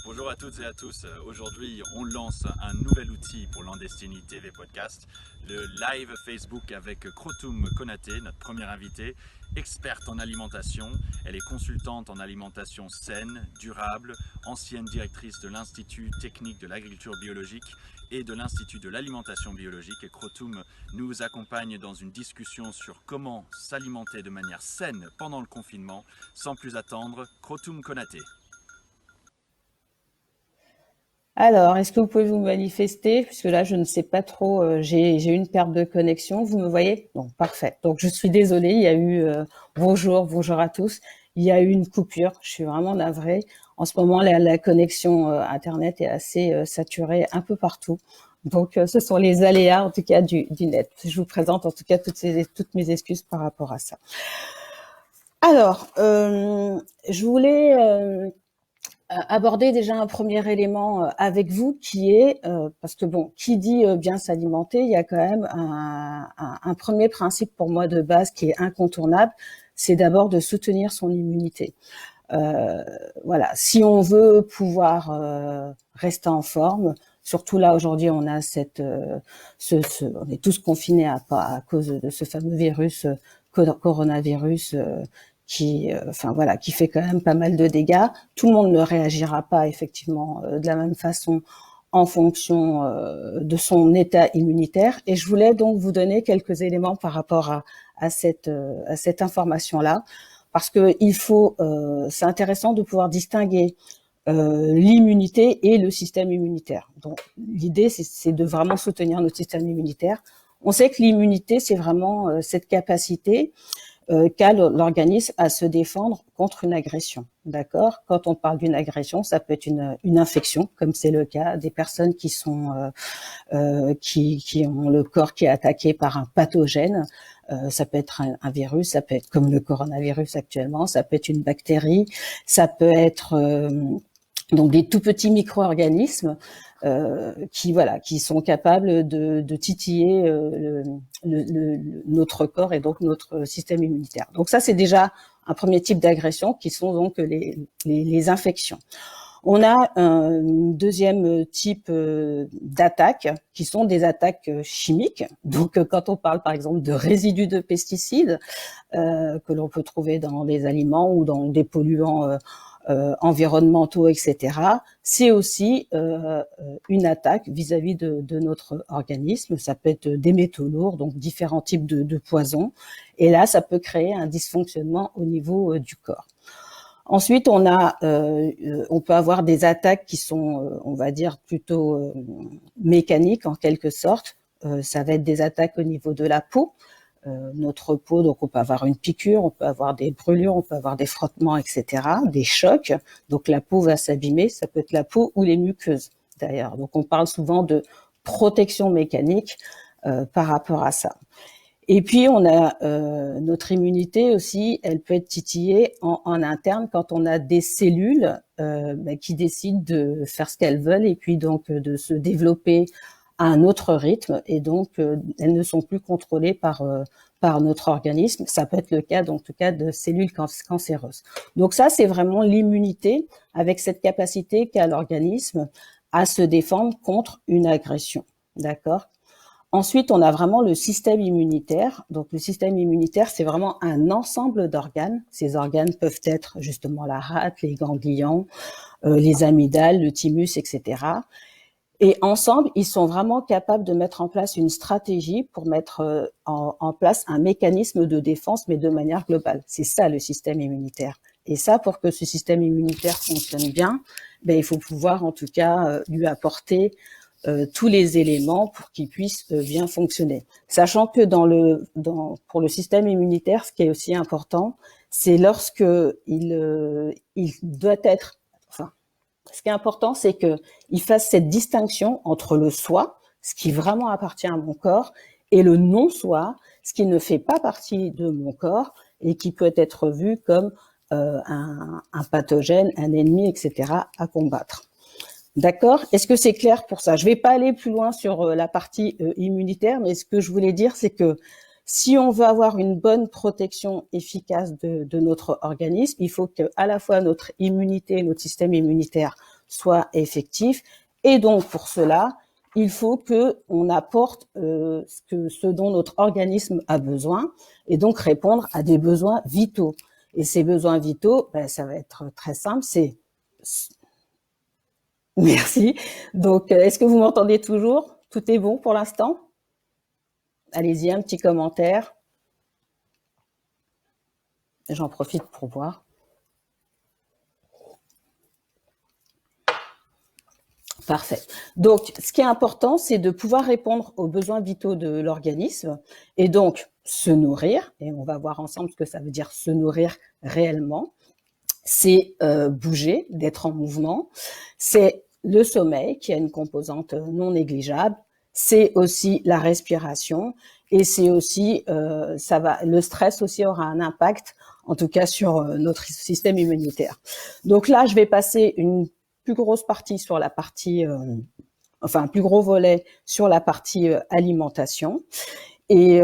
Bonjour à toutes et à tous. Aujourd'hui, on lance un nouvel outil pour Landestini TV Podcast, le live Facebook avec Krotoum Konaté, notre première invitée, experte en alimentation. Elle est consultante en alimentation saine, durable, ancienne directrice de l'Institut technique de l'agriculture biologique et de l'Institut de l'alimentation biologique. Et Krotoum nous accompagne dans une discussion sur comment s'alimenter de manière saine pendant le confinement. Sans plus attendre, Krotoum Konaté. Alors, est-ce que vous pouvez vous manifester? Puisque là, je ne sais pas trop, j'ai une perte de connexion. Vous me voyez? Bon, parfait. Donc, je suis désolée, il y a eu, bonjour à tous. Il y a eu une coupure. Je suis vraiment navrée. En ce moment, la connexion Internet est assez saturée un peu partout. Donc, ce sont les aléas, en tout cas, du net. Je vous présente, en tout cas, toutes mes excuses par rapport à ça. Alors, je voulais aborder déjà un premier élément avec vous qui est, parce que bon, qui dit bien s'alimenter, il y a quand même un premier principe pour moi de base qui est incontournable, c'est d'abord de soutenir son immunité. Voilà, si on veut pouvoir rester en forme, surtout là aujourd'hui on a on est tous confinés à cause de ce fameux virus, coronavirus, qui fait quand même pas mal de dégâts. Tout le monde ne réagira pas effectivement de la même façon en fonction de son état immunitaire. Et je voulais donc vous donner quelques éléments par rapport à cette information-là, parce que c'est intéressant de pouvoir distinguer l'immunité et le système immunitaire. Donc l'idée, c'est de vraiment soutenir notre système immunitaire. On sait que l'immunité, c'est vraiment cette capacité qu'a l'organisme à se défendre contre une agression. D'accord? Quand on parle d'une agression, ça peut être une infection, comme c'est le cas des personnes qui ont le corps qui est attaqué par un pathogène. Ça peut être un virus, ça peut être comme le coronavirus actuellement, ça peut être une bactérie, ça peut être donc des tout petits micro-organismes qui sont capables de titiller notre corps et donc notre système immunitaire. Donc ça, c'est déjà un premier type d'agression qui sont donc les infections. On a un deuxième type d'attaques qui sont des attaques chimiques. Donc quand on parle par exemple de résidus de pesticides que l'on peut trouver dans les aliments ou dans des polluants environnementaux, etc. C'est aussi une attaque vis-à-vis de notre organisme. Ça peut être des métaux lourds, donc différents types de poisons. Et là, ça peut créer un dysfonctionnement au niveau du corps. Ensuite, on peut avoir des attaques qui sont, on va dire, plutôt mécaniques en quelque sorte. Ça va être des attaques au niveau de la peau. Notre peau, donc on peut avoir une piqûre, on peut avoir des brûlures, on peut avoir des frottements, etc., des chocs. Donc la peau va s'abîmer, ça peut être la peau ou les muqueuses d'ailleurs. Donc on parle souvent de protection mécanique par rapport à ça. Et puis on a notre immunité aussi, elle peut être titillée en interne quand on a des cellules qui décident de faire ce qu'elles veulent et puis donc de se développer à un autre rythme et donc elles ne sont plus contrôlées par notre organisme. Ça peut être le cas, donc, en tout cas, de cellules cancéreuses. Donc ça, c'est vraiment l'immunité avec cette capacité qu'a l'organisme à se défendre contre une agression. D'accord? Ensuite, on a vraiment le système immunitaire. Donc le système immunitaire, c'est vraiment un ensemble d'organes. Ces organes peuvent être justement la rate, les ganglions, les amygdales, le thymus, etc. Et ensemble, ils sont vraiment capables de mettre en place une stratégie pour mettre en place un mécanisme de défense, mais de manière globale. C'est ça le système immunitaire. Et ça, pour que ce système immunitaire fonctionne bien, il faut pouvoir en tout cas lui apporter tous les éléments pour qu'il puisse bien fonctionner. Sachant que pour le système immunitaire, ce qui est aussi important, c'est lorsque il doit être, ce qui est important, c'est qu'il fasse cette distinction entre le soi, ce qui vraiment appartient à mon corps, et le non-soi, ce qui ne fait pas partie de mon corps et qui peut être vu comme un pathogène, un ennemi, etc. à combattre. D'accord? Est-ce que c'est clair pour ça? Je vais pas aller plus loin sur la partie immunitaire, mais ce que je voulais dire, c'est que si on veut avoir une bonne protection efficace de notre organisme, il faut que à la fois notre immunité, notre système immunitaire soit effectif. Et donc, pour cela, il faut que on apporte ce dont notre organisme a besoin et donc répondre à des besoins vitaux. Et ces besoins vitaux, ben, ça va être très simple, c'est... Merci. Donc, est-ce que vous m'entendez toujours? Tout est bon pour l'instant? Allez-y, un petit commentaire. J'en profite pour voir. Parfait. Donc, ce qui est important, c'est de pouvoir répondre aux besoins vitaux de l'organisme et donc se nourrir. Et on va voir ensemble ce que ça veut dire se nourrir réellement. C'est bouger, d'être en mouvement. C'est le sommeil qui a une composante non négligeable. C'est aussi la respiration et c'est aussi le stress aussi aura un impact en tout cas sur notre système immunitaire. Donc là, je vais passer une plus grosse partie sur la partie un plus gros volet sur la partie alimentation. Et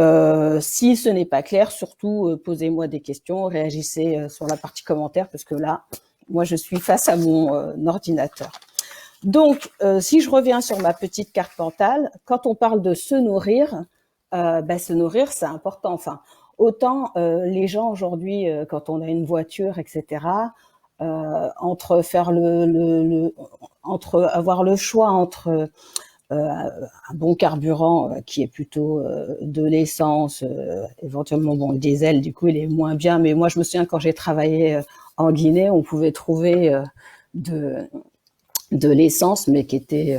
si ce n'est pas clair, surtout posez-moi des questions, réagissez sur la partie commentaire parce que là, moi, je suis face à mon ordinateur. Donc, si je reviens sur ma petite carte mentale, quand on parle de se nourrir, se nourrir, c'est important. Enfin, autant les gens aujourd'hui, quand on a une voiture, etc., entre faire entre avoir le choix entre un bon carburant qui est plutôt de l'essence, éventuellement le diesel, du coup il est moins bien. Mais moi je me souviens quand j'ai travaillé en Guinée, on pouvait trouver de l'essence, mais qui était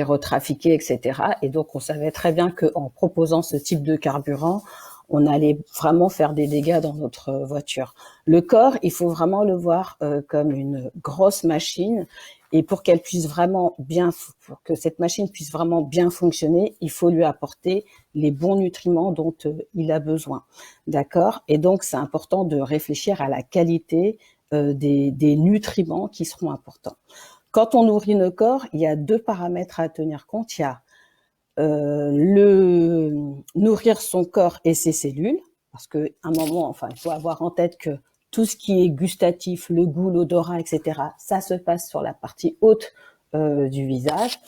retrafiquée, etc. Et donc on savait très bien qu'en proposant ce type de carburant, on allait vraiment faire des dégâts dans notre voiture. Le corps, il faut vraiment le voir comme une grosse machine. Et pour qu'elle puisse vraiment pour que cette machine puisse vraiment bien fonctionner, il faut lui apporter les bons nutriments dont il a besoin. D'accord? Et donc, c'est important de réfléchir à la qualité des nutriments qui seront importants. Quand on nourrit nos corps, il y a 2 paramètres à tenir compte. Il y a nourrir son corps et ses cellules, parce qu'à un moment, il faut avoir en tête que tout ce qui est gustatif, le goût, l'odorat, etc., ça se passe sur la partie haute du visage.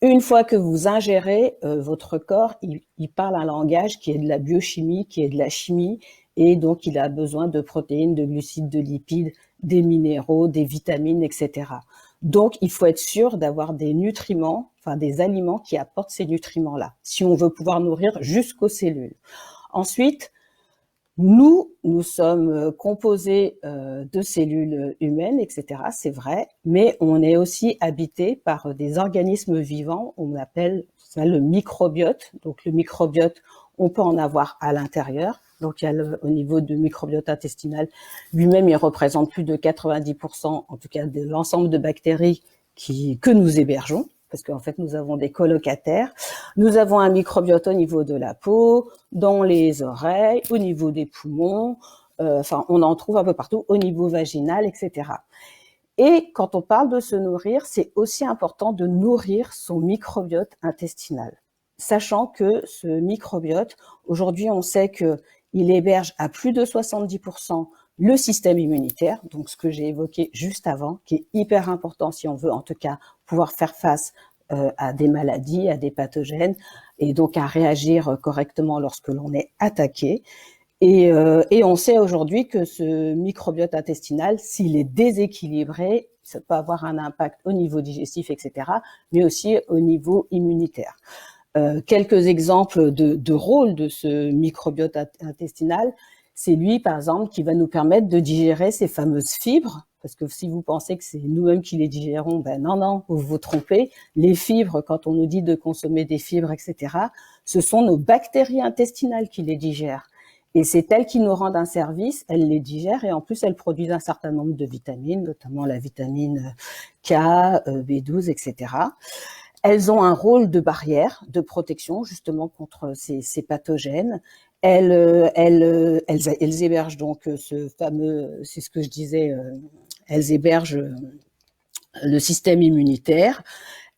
Une fois que vous ingérez, votre corps, il parle un langage qui est de la biochimie, qui est de la chimie, et donc il a besoin de protéines, de glucides, de lipides, des minéraux, des vitamines, etc. Donc, il faut être sûr d'avoir des nutriments, des aliments qui apportent ces nutriments-là, si on veut pouvoir nourrir jusqu'aux cellules. Ensuite, nous sommes composés de cellules humaines, etc., c'est vrai, mais on est aussi habité par des organismes vivants, on appelle ça le microbiote. Donc, le microbiote, on peut en avoir à l'intérieur. Donc, il y a au niveau du microbiote intestinal, lui-même, il représente plus de 90%, en tout cas, de l'ensemble de bactéries que nous hébergeons, parce qu'en fait, nous avons des colocataires. Nous avons un microbiote au niveau de la peau, dans les oreilles, au niveau des poumons, on en trouve un peu partout, au niveau vaginal, etc. Et quand on parle de se nourrir, c'est aussi important de nourrir son microbiote intestinal. Sachant que ce microbiote, aujourd'hui, on sait qu'il héberge à plus de 70% le système immunitaire, donc ce que j'ai évoqué juste avant, qui est hyper important si on veut en tout cas pouvoir faire face à des maladies, à des pathogènes, et donc à réagir correctement lorsque l'on est attaqué. Et on sait aujourd'hui que ce microbiote intestinal, s'il est déséquilibré, ça peut avoir un impact au niveau digestif, etc., mais aussi au niveau immunitaire. Quelques exemples de rôle de ce microbiote intestinal, c'est lui, par exemple, qui va nous permettre de digérer ces fameuses fibres, parce que si vous pensez que c'est nous-mêmes qui les digérons, non, vous vous trompez. Les fibres, quand on nous dit de consommer des fibres, etc., ce sont nos bactéries intestinales qui les digèrent. Et c'est elles qui nous rendent un service, elles les digèrent et en plus elles produisent un certain nombre de vitamines, notamment la vitamine K, B12, etc. Elles ont un rôle de barrière, de protection justement contre ces pathogènes. Elles hébergent donc ce fameux, c'est ce que je disais, elles hébergent le système immunitaire.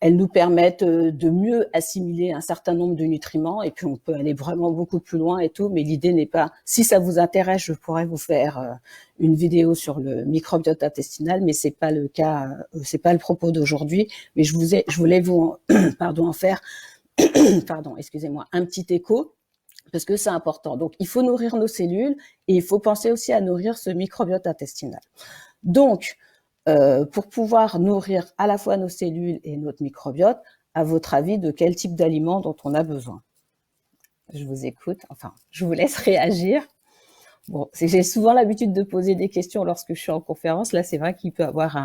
elles nous permettent de mieux assimiler un certain nombre de nutriments, et puis on peut aller vraiment beaucoup plus loin et tout, mais l'idée n'est pas, si ça vous intéresse, je pourrais vous faire une vidéo sur le microbiote intestinal, mais c'est pas le cas, c'est pas le propos d'aujourd'hui, mais je voulais vous en faire excusez-moi, un petit écho, parce que c'est important. Donc, il faut nourrir nos cellules et il faut penser aussi à nourrir ce microbiote intestinal. Donc, pour pouvoir nourrir à la fois nos cellules et notre microbiote, à votre avis, de quel type d'aliments dont on a besoin? Je vous écoute, enfin, je vous laisse réagir. Bon, j'ai souvent l'habitude de poser des questions lorsque je suis en conférence. Là, c'est vrai qu'il peut y avoir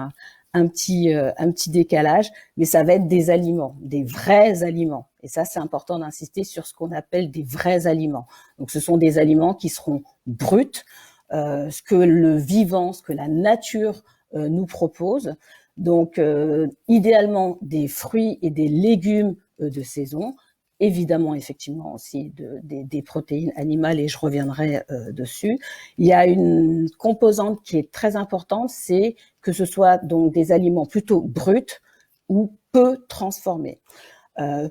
un petit décalage, mais ça va être des aliments, des vrais aliments. Et ça, c'est important d'insister sur ce qu'on appelle des vrais aliments. Donc, ce sont des aliments qui seront bruts, ce que le vivant, ce que la nature nous propose. Donc, idéalement, des fruits et des légumes de saison. Évidemment, effectivement, aussi des protéines animales, et je reviendrai dessus. Il y a une composante qui est très importante, c'est que ce soit donc des aliments plutôt bruts ou peu transformés.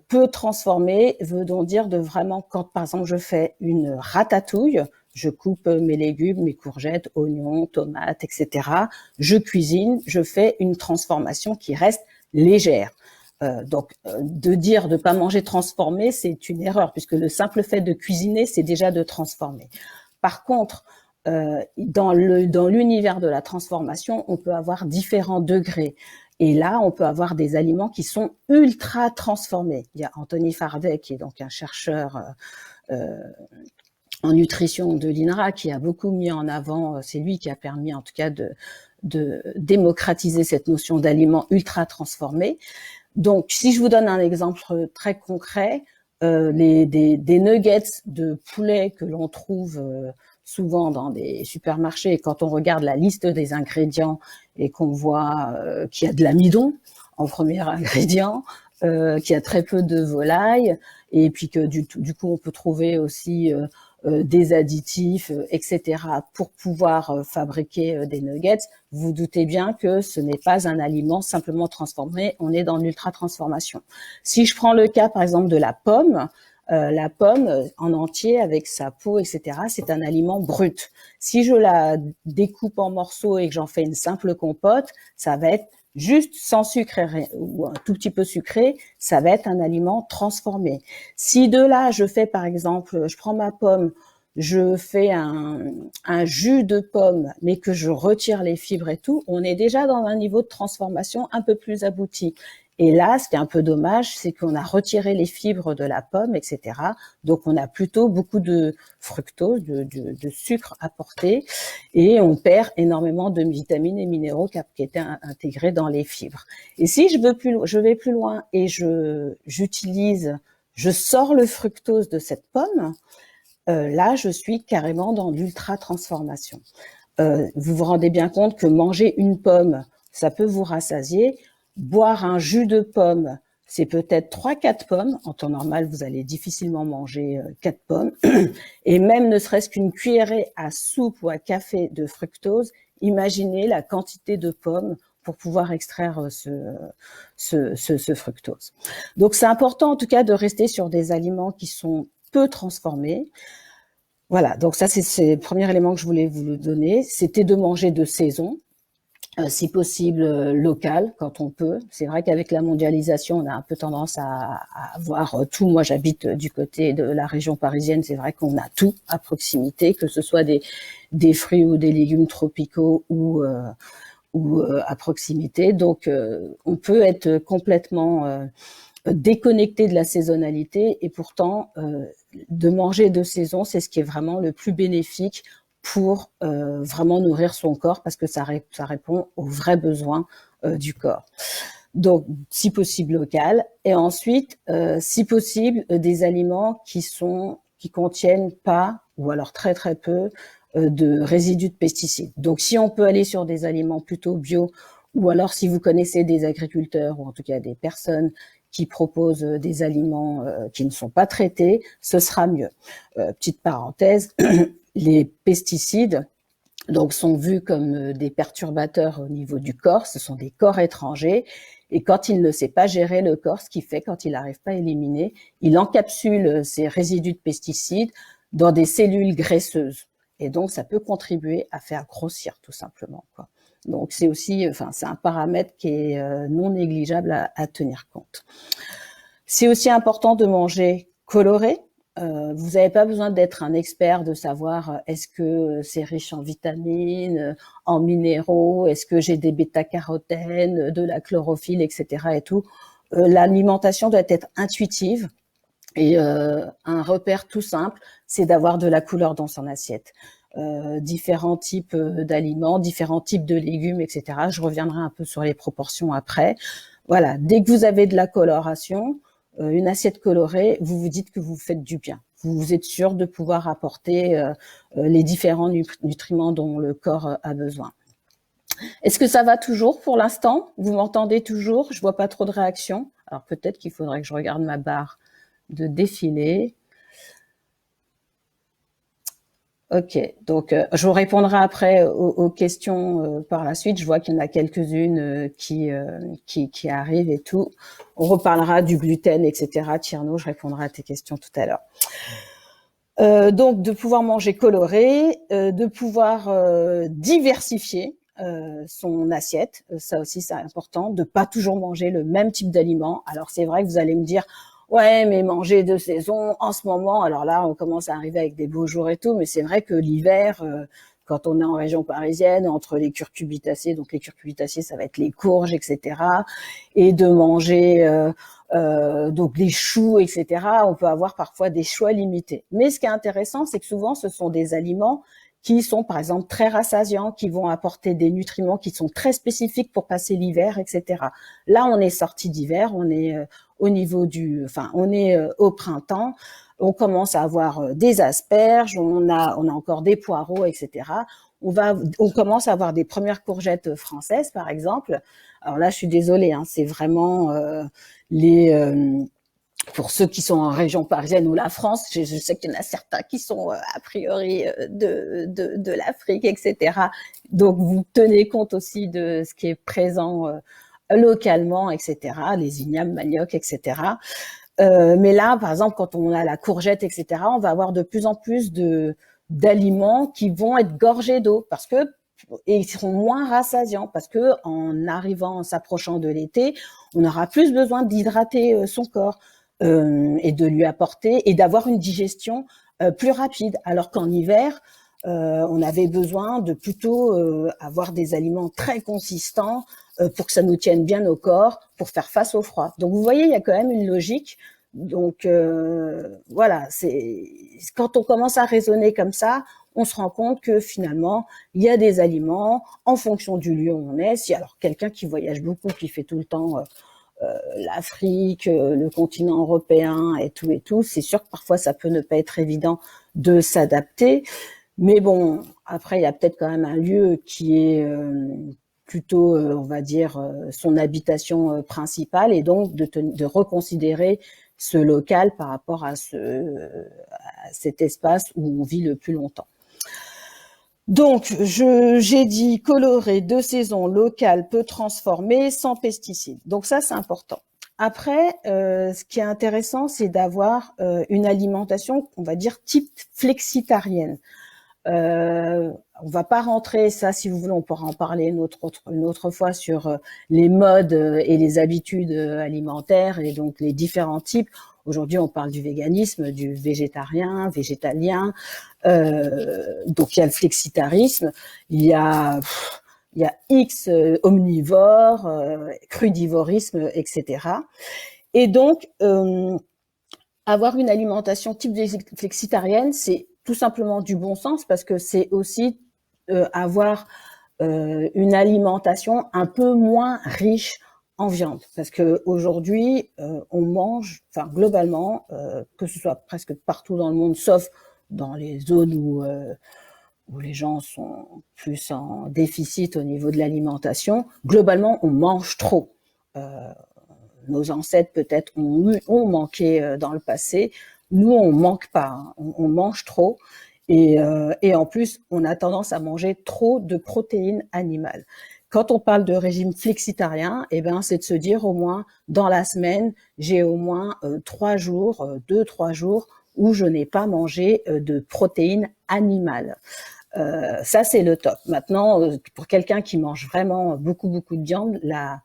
Peu transformés veut donc dire de vraiment, quand par exemple je fais une ratatouille, je coupe mes légumes, mes courgettes, oignons, tomates, etc. Je cuisine, je fais une transformation qui reste légère. De dire de pas manger transformé, c'est une erreur, puisque le simple fait de cuisiner, c'est déjà de transformer. Par contre, dans l'univers de la transformation, on peut avoir différents degrés. Et là, on peut avoir des aliments qui sont ultra transformés. Il y a Anthony Fardet, qui est donc un chercheur en nutrition de l'INRA, qui a beaucoup mis en avant, c'est lui qui a permis en tout cas de démocratiser cette notion d'aliments ultra transformés. Donc, si je vous donne un exemple très concret, des nuggets de poulet que l'on trouve souvent dans des supermarchés, et quand on regarde la liste des ingrédients et qu'on voit qu'il y a de l'amidon en premier ingrédient, qu'il y a très peu de volaille, et puis que du coup on peut trouver aussi des additifs, etc. pour pouvoir fabriquer des nuggets, vous doutez bien que ce n'est pas un aliment simplement transformé, on est dans l'ultra-transformation. Si je prends le cas par exemple de la pomme en entier avec sa peau, etc., c'est un aliment brut. Si je la découpe en morceaux et que j'en fais une simple compote, ça va être juste sans sucre ou un tout petit peu sucré, ça va être un aliment transformé. Si de là, je fais par exemple, je prends ma pomme, je fais un jus de pomme, mais que je retire les fibres et tout, on est déjà dans un niveau de transformation un peu plus abouti. Et là, ce qui est un peu dommage, c'est qu'on a retiré les fibres de la pomme, etc. Donc, on a plutôt beaucoup de fructose, de sucre apporté, et on perd énormément de vitamines et minéraux qui étaient intégrés dans les fibres. Et si je vais plus loin et je sors le fructose de cette pomme, là, je suis carrément dans l'ultra-transformation. Vous vous rendez bien compte que manger une pomme, ça peut vous rassasier. Boire un jus de pomme, c'est peut-être 3-4 pommes. En temps normal, vous allez difficilement manger 4 pommes. Et même ne serait-ce qu'une cuillerée à soupe ou à café de fructose, imaginez la quantité de pommes pour pouvoir extraire ce fructose. Donc, c'est important en tout cas de rester sur des aliments qui sont peu transformés. Voilà, donc ça, c'est le premier élément que je voulais vous donner. C'était de manger de saison. Si possible local quand on peut. C'est vrai qu'avec la mondialisation, on a un peu tendance à avoir tout. Moi, j'habite du côté de la région parisienne. C'est vrai qu'on a tout à proximité, que ce soit des fruits ou des légumes tropicaux ou à proximité. Donc, on peut être complètement déconnecté de la saisonnalité, et pourtant, de manger de saison, c'est ce qui est vraiment le plus bénéfique pour vraiment nourrir son corps, parce que ça répond aux vrais besoins du corps. Donc, si possible local, et ensuite, si possible, des aliments qui contiennent pas, ou alors très très peu, de résidus de pesticides. Donc, si on peut aller sur des aliments plutôt bio, ou alors si vous connaissez des agriculteurs, ou en tout cas des personnes qui proposent des aliments qui ne sont pas traités, ce sera mieux. Petite parenthèse, les pesticides donc sont vus comme des perturbateurs au niveau du corps, ce sont des corps étrangers, Et quand il ne sait pas gérer le corps, ce qu'il fait quand il n'arrive pas à éliminer, il encapsule ces résidus de pesticides dans des cellules graisseuses. Et donc, ça peut contribuer à faire grossir, tout simplement, quoi. Donc, c'est aussi, c'est un paramètre qui est non négligeable à tenir compte. C'est aussi important de manger coloré. Vous n'avez pas besoin d'être un expert de savoir est-ce que c'est riche en vitamines, en minéraux, est-ce que j'ai des bêta-carotènes, de la chlorophylle, etc. et tout. L'alimentation doit être intuitive et un repère tout simple, c'est d'avoir de la couleur dans son assiette. Différents types d'aliments, différents types de légumes, etc. Je reviendrai un peu sur les proportions après. Voilà, dès que vous avez de la coloration, une assiette colorée, vous vous dites que vous faites du bien. Vous êtes sûr de pouvoir apporter les différents nutriments dont le corps a besoin. Est-ce que ça va toujours pour l'instant? Vous m'entendez toujours? Je vois pas trop de réactions. Alors peut-être qu'il faudrait que je regarde ma barre de défilé. Ok, donc je vous répondrai après aux questions par la suite. Je vois qu'il y en a quelques-unes qui arrivent et tout. On reparlera du gluten, etc. Tierno, je répondrai à tes questions tout à l'heure. Donc de pouvoir manger coloré, de pouvoir diversifier son assiette. Ça aussi c'est important, de pas toujours manger le même type d'aliments. Alors c'est vrai que vous allez me dire ouais, mais manger de saison en ce moment, alors là, on commence à arriver avec des beaux jours et tout, mais c'est vrai que l'hiver, quand on est en région parisienne, entre les curcubitacées, donc les curcubitacées, ça va être les courges, etc., et de manger donc les choux, etc., on peut avoir parfois des choix limités. Mais ce qui est intéressant, c'est que souvent, ce sont des aliments qui sont, par exemple, très rassasiants, qui vont apporter des nutriments qui sont très spécifiques pour passer l'hiver, etc. Là, on est sorti d'hiver, on est on est au printemps, on commence à avoir des asperges, on a encore des poireaux, etc. On commence à avoir des premières courgettes françaises, par exemple. Alors là, je suis désolée, hein, c'est vraiment pour ceux qui sont en région parisienne ou la France, je sais qu'il y en a certains qui sont a priori de l'Afrique, etc. Donc, vous tenez compte aussi de ce qui est présent localement, etc. Les ignames, manioc, etc. Mais là, par exemple, quand on a la courgette, etc., on va avoir de plus en plus d'aliments qui vont être gorgés d'eau et ils seront moins rassasiants parce que en s'approchant de l'été, on aura plus besoin d'hydrater son corps. Et de lui apporter et d'avoir une digestion plus rapide. Alors qu'en hiver, on avait besoin de plutôt avoir des aliments très consistants pour que ça nous tienne bien au corps, pour faire face au froid. Donc vous voyez, il y a quand même une logique. Donc voilà, quand on commence à raisonner comme ça, on se rend compte que finalement, il y a des aliments en fonction du lieu où on est. Si alors quelqu'un qui voyage beaucoup, qui fait tout le temps l'Afrique, le continent européen et tout, c'est sûr que parfois ça peut ne pas être évident de s'adapter, mais bon, après il y a peut-être quand même un lieu qui est plutôt, on va dire, son habitation principale et donc de reconsidérer ce local par rapport à cet espace où on vit le plus longtemps. Donc, j'ai dit coloré, de saison, local, peu transformé, sans pesticides. Donc ça, c'est important. Après, ce qui est intéressant, c'est d'avoir une alimentation, on va dire, type flexitarienne. On va pas rentrer, ça, si vous voulez, on pourra en parler une autre fois sur les modes et les habitudes alimentaires et donc les différents types. Aujourd'hui, on parle du véganisme, du végétarien, végétalien. Donc, il y a le flexitarisme, il y a X omnivore, crudivorisme, etc. Et donc, avoir une alimentation type flexitarienne, c'est tout simplement du bon sens parce que c'est aussi avoir une alimentation un peu moins riche en viande, parce que aujourd'hui on mange, enfin globalement, que ce soit presque partout dans le monde, sauf dans les zones où les gens sont plus en déficit au niveau de l'alimentation, globalement on mange trop. Nos ancêtres peut-être ont manqué dans le passé, nous on manque pas, hein. On mange trop. Et en plus, on a tendance à manger trop de protéines animales. Quand on parle de régime flexitarien, eh ben, c'est de se dire au moins dans la semaine, j'ai au moins 3 jours, 2-3 jours où je n'ai pas mangé de protéines animales. Ça, c'est le top. Maintenant, pour quelqu'un qui mange vraiment beaucoup, beaucoup de viande, la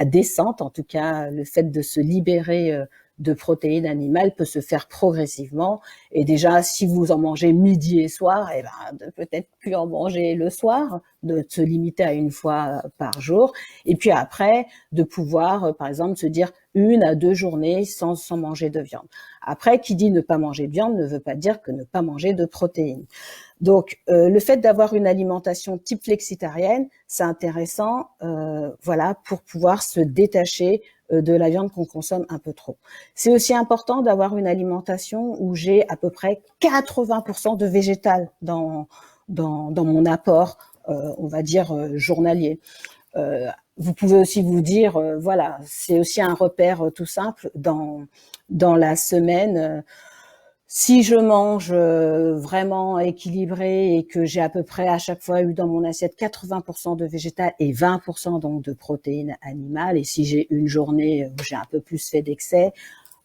descente, en tout cas, le fait de se libérer de protéines animales peut se faire progressivement. Et déjà, si vous en mangez midi et soir, eh ben, de peut-être plus en manger le soir, de se limiter à une fois par jour. Et puis après, de pouvoir, par exemple, se dire 1 à 2 journées sans manger de viande. Après, qui dit ne pas manger de viande ne veut pas dire que ne pas manger de protéines. Donc, le fait d'avoir une alimentation type flexitarienne, c'est intéressant, voilà, pour pouvoir se détacher de la viande qu'on consomme un peu trop. C'est aussi important d'avoir une alimentation où j'ai à peu près 80% de végétal dans mon apport, on va dire journalier. Vous pouvez aussi vous dire, voilà, c'est aussi un repère tout simple dans la semaine. Si je mange vraiment équilibré et que j'ai à peu près à chaque fois eu dans mon assiette 80% de végétal et 20% donc de protéines animales, et si j'ai une journée où j'ai un peu plus fait d'excès,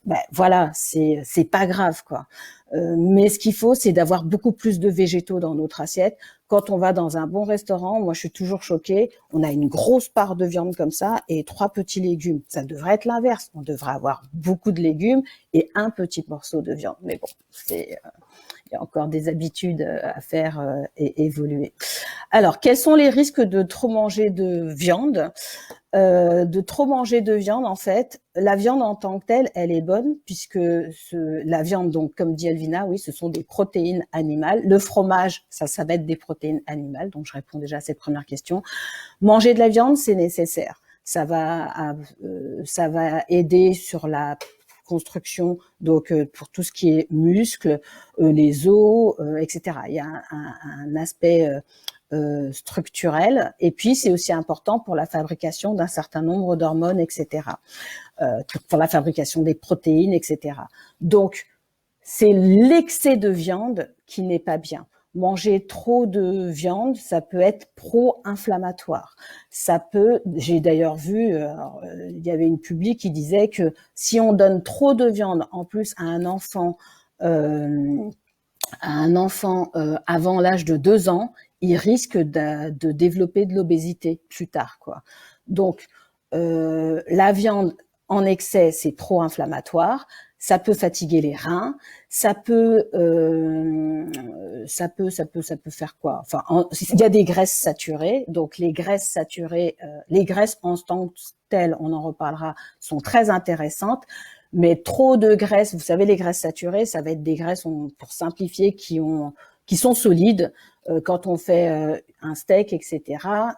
ben voilà, c'est pas grave quoi. Mais ce qu'il faut, c'est d'avoir beaucoup plus de végétaux dans notre assiette. Quand on va dans un bon restaurant, moi je suis toujours choquée, on a une grosse part de viande comme ça et 3 petits légumes. Ça devrait être l'inverse. On devrait avoir beaucoup de légumes et un petit morceau de viande. Mais bon, il y a encore des habitudes à faire et évoluer. Alors, quels sont les risques de trop manger de viande ? De trop manger de viande, en fait, la viande en tant que telle, elle est bonne puisque la viande, donc comme dit Elvina, oui, ce sont des protéines animales. Le fromage, ça va être des protéines animales. Donc je réponds déjà à cette première question. Manger de la viande, c'est nécessaire. Ça va aider sur la construction, donc pour tout ce qui est muscles, les os, etc. Il y a un aspect structurel, et puis c'est aussi important pour la fabrication d'un certain nombre d'hormones, etc. Pour la fabrication des protéines, etc. Donc, c'est l'excès de viande qui n'est pas bien. Manger trop de viande, ça peut être pro-inflammatoire. J'ai d'ailleurs vu, il y avait une publi qui disait que si on donne trop de viande en plus à un enfant avant l'âge de 2 ans, il risque de développer de l'obésité plus tard, quoi. Donc, la viande en excès, c'est pro-inflammatoire. Ça peut fatiguer les reins. Ça peut faire quoi? Enfin, il y a des graisses saturées. Donc, les graisses saturées, les graisses en tant que telles, on en reparlera, sont très intéressantes. Mais trop de graisses, vous savez, les graisses saturées, ça va être des graisses, pour simplifier, qui sont solides. Quand on fait un steak, etc.,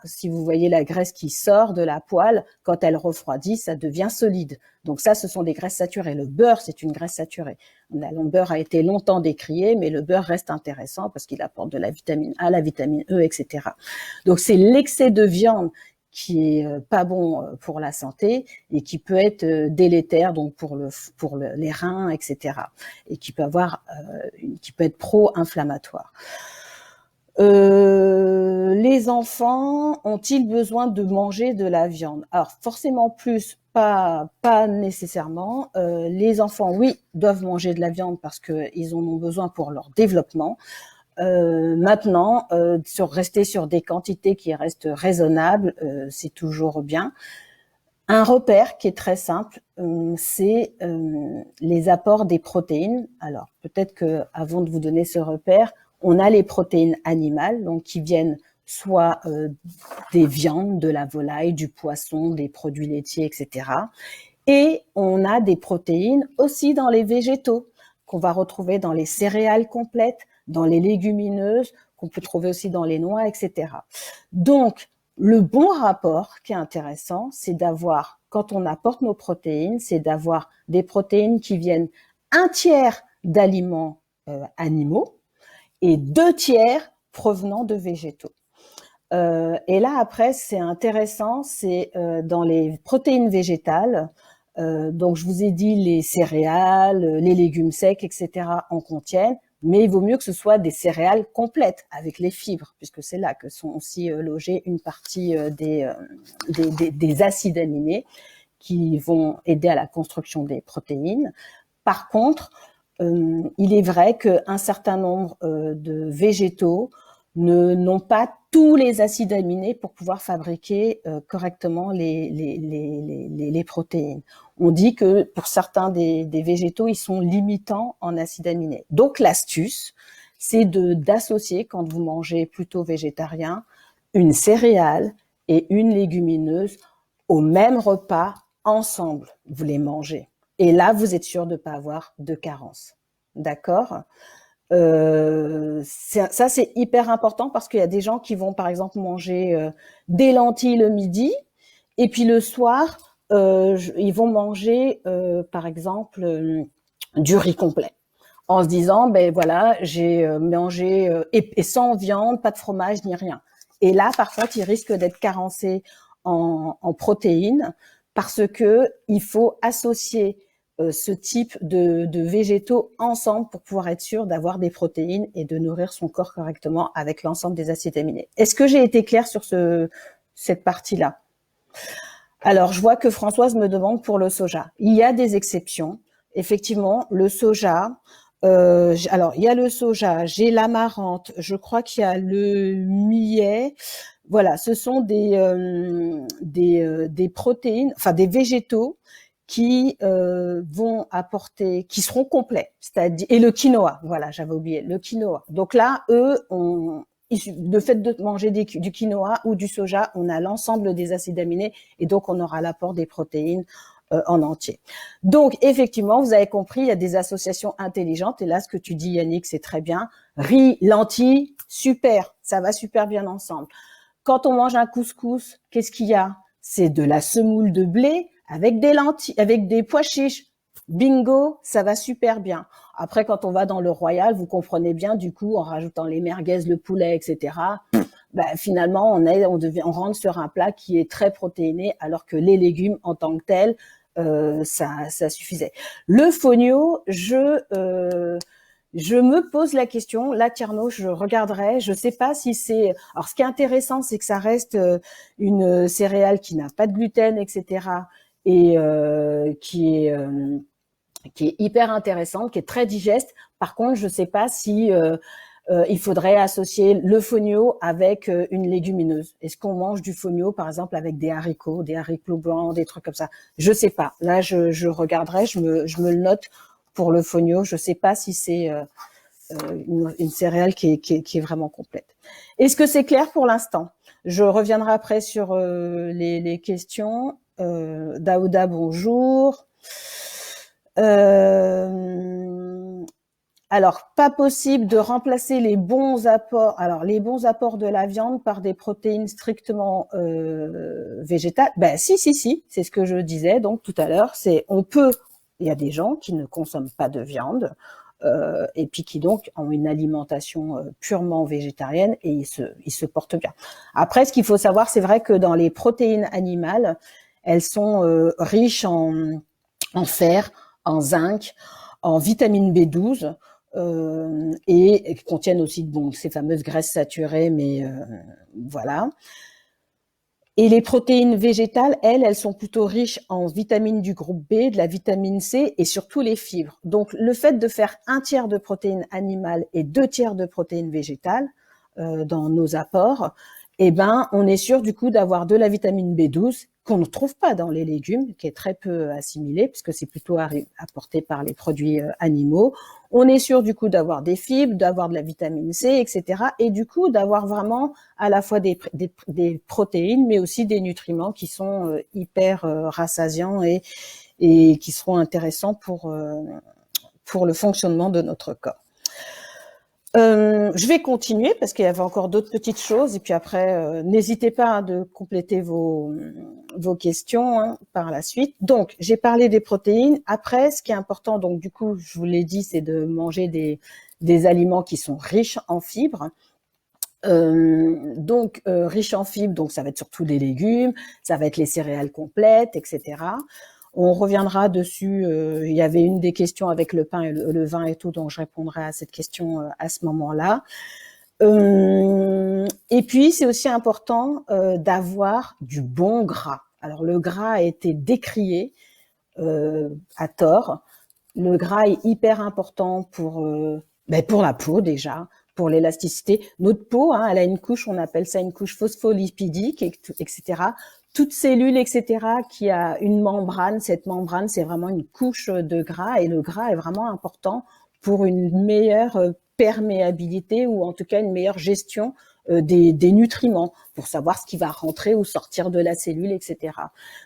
si vous voyez la graisse qui sort de la poêle, quand elle refroidit, ça devient solide. Donc ça, ce sont des graisses saturées. Le beurre, c'est une graisse saturée. Le beurre a été longtemps décrié, mais le beurre reste intéressant parce qu'il apporte de la vitamine A, la vitamine E, etc. Donc c'est l'excès de viande qui est pas bon pour la santé et qui peut être délétère donc pour les reins, etc. et qui peut être pro-inflammatoire. Les enfants ont-ils besoin de manger de la viande? Alors forcément plus, pas nécessairement. Les enfants, oui, doivent manger de la viande parce qu'ils en ont besoin pour leur développement. Maintenant, rester sur des quantités qui restent raisonnables, c'est toujours bien. Un repère qui est très simple, c'est les apports des protéines. Alors peut-être que avant de vous donner ce repère, on a les protéines animales, donc qui viennent soit des viandes, de la volaille, du poisson, des produits laitiers, etc. Et on a des protéines aussi dans les végétaux, qu'on va retrouver dans les céréales complètes, dans les légumineuses, qu'on peut trouver aussi dans les noix, etc. Donc, le bon rapport qui est intéressant, c'est d'avoir, quand on apporte nos protéines, c'est d'avoir des protéines qui viennent 1/3 d'aliments animaux et 2/3 provenant de végétaux. Et là, après, c'est intéressant, c'est dans les protéines végétales, donc je vous ai dit les céréales, les légumes secs, etc. en contiennent. mais il vaut mieux que ce soit des céréales complètes avec les fibres, puisque c'est là que sont aussi logées une partie des acides aminés qui vont aider à la construction des protéines. Par contre, il est vrai qu'un certain nombre de végétaux n'ont pas tous les acides aminés pour pouvoir fabriquer correctement les protéines. On dit que pour certains des végétaux, ils sont limitants en acides aminés. Donc l'astuce, c'est d'associer, quand vous mangez plutôt végétarien, une céréale et une légumineuse au même repas ensemble. Vous les mangez. Et là, vous êtes sûr de ne pas avoir de carence. D'accord ? Ça, c'est hyper important parce qu'il y a des gens qui vont, par exemple, manger des lentilles le midi et puis le soir, ils vont manger, par exemple, du riz complet. En se disant, ben voilà, j'ai mangé et sans viande, pas de fromage ni rien. Et là, par contre, ils risquent d'être carencés en protéines parce que il faut associer ce type de végétaux ensemble pour pouvoir être sûr d'avoir des protéines et de nourrir son corps correctement avec l'ensemble des acides aminés. Est-ce que j'ai été claire sur cette partie-là? Alors, je vois que Françoise me demande pour le soja. Il y a des exceptions. Effectivement, le soja, alors il y a le soja, j'ai l'amarante, je crois qu'il y a le millet. Voilà, ce sont des protéines, enfin des végétaux qui vont apporter, qui seront complets, c'est-à-dire et le quinoa. Voilà, j'avais oublié le quinoa. Donc là, le fait de manger du quinoa ou du soja, on a l'ensemble des acides aminés et donc on aura l'apport des protéines en entier. Donc effectivement, vous avez compris, il y a des associations intelligentes et là, ce que tu dis, Yannick, c'est très bien. Riz, lentilles, super, ça va super bien ensemble. Quand on mange un couscous, qu'est-ce qu'il y a? C'est de la semoule de blé avec des lentilles, avec des pois chiches. Bingo, ça va super bien. Après, quand on va dans le royal, vous comprenez bien, du coup, en rajoutant les merguez, le poulet, etc., finalement, on rentre sur un plat qui est très protéiné, alors que les légumes en tant que tels, ça suffisait. Le fonio, je me pose la question. Là, Tierno, je regarderai. Je sais pas si c'est. Alors, ce qui est intéressant, c'est que ça reste une céréale qui n'a pas de gluten, etc., et qui est hyper intéressante, qui est très digeste. Par contre, je sais pas si il faudrait associer le fonio avec une légumineuse. Est-ce qu'on mange du fonio, par exemple, avec des haricots blancs, des trucs comme ça? Je sais pas. Là, je regarderai. Je me le note pour le fonio. Je sais pas si c'est une céréale qui est vraiment complète. Est-ce que c'est clair pour l'instant? Je reviendrai après sur les questions. Daouda, bonjour. Alors, pas possible de remplacer les bons apports. Alors, les bons apports de la viande par des protéines strictement végétales. Ben, si, c'est ce que je disais donc tout à l'heure. Il y a des gens qui ne consomment pas de viande et puis qui donc ont une alimentation purement végétarienne et ils se portent bien. Après, ce qu'il faut savoir, c'est vrai que dans les protéines animales, elles sont riches en fer, en zinc, en vitamine B12 et contiennent aussi ces fameuses graisses saturées, mais voilà. Et les protéines végétales, elles sont plutôt riches en vitamines du groupe B, de la vitamine C et surtout les fibres. Donc, le fait de faire 1/3 de protéines animales et 2/3 de protéines végétales dans nos apports, on est sûr du coup d'avoir de la vitamine B12 qu'on ne trouve pas dans les légumes, qui est très peu assimilée puisque c'est plutôt apporté par les produits animaux. On est sûr du coup d'avoir des fibres, d'avoir de la vitamine C, etc. Et du coup d'avoir vraiment à la fois des protéines, mais aussi des nutriments qui sont hyper rassasiants et qui seront intéressants pour le fonctionnement de notre corps. Je vais continuer parce qu'il y avait encore d'autres petites choses et puis après n'hésitez pas de compléter vos questions par la suite. Donc j'ai parlé des protéines. Après, ce qui est important, donc du coup je vous l'ai dit, c'est de manger des aliments qui sont riches en fibres. Riches en fibres, donc ça va être surtout des légumes, ça va être les céréales complètes, etc. On reviendra dessus. Il y avait une des questions avec le pain et le vin et tout, donc je répondrai à cette question à ce moment-là. Et puis, c'est aussi important d'avoir du bon gras. Alors, le gras a été décrié à tort. Le gras est hyper important pour la peau déjà, pour l'élasticité. Notre peau, hein, elle a une couche, on appelle ça une couche phospholipidique, etc. Toute cellule, etc., qui a une membrane, cette membrane, c'est vraiment une couche de gras, et le gras est vraiment important pour une meilleure perméabilité, ou en tout cas une meilleure gestion des nutriments, pour savoir ce qui va rentrer ou sortir de la cellule, etc.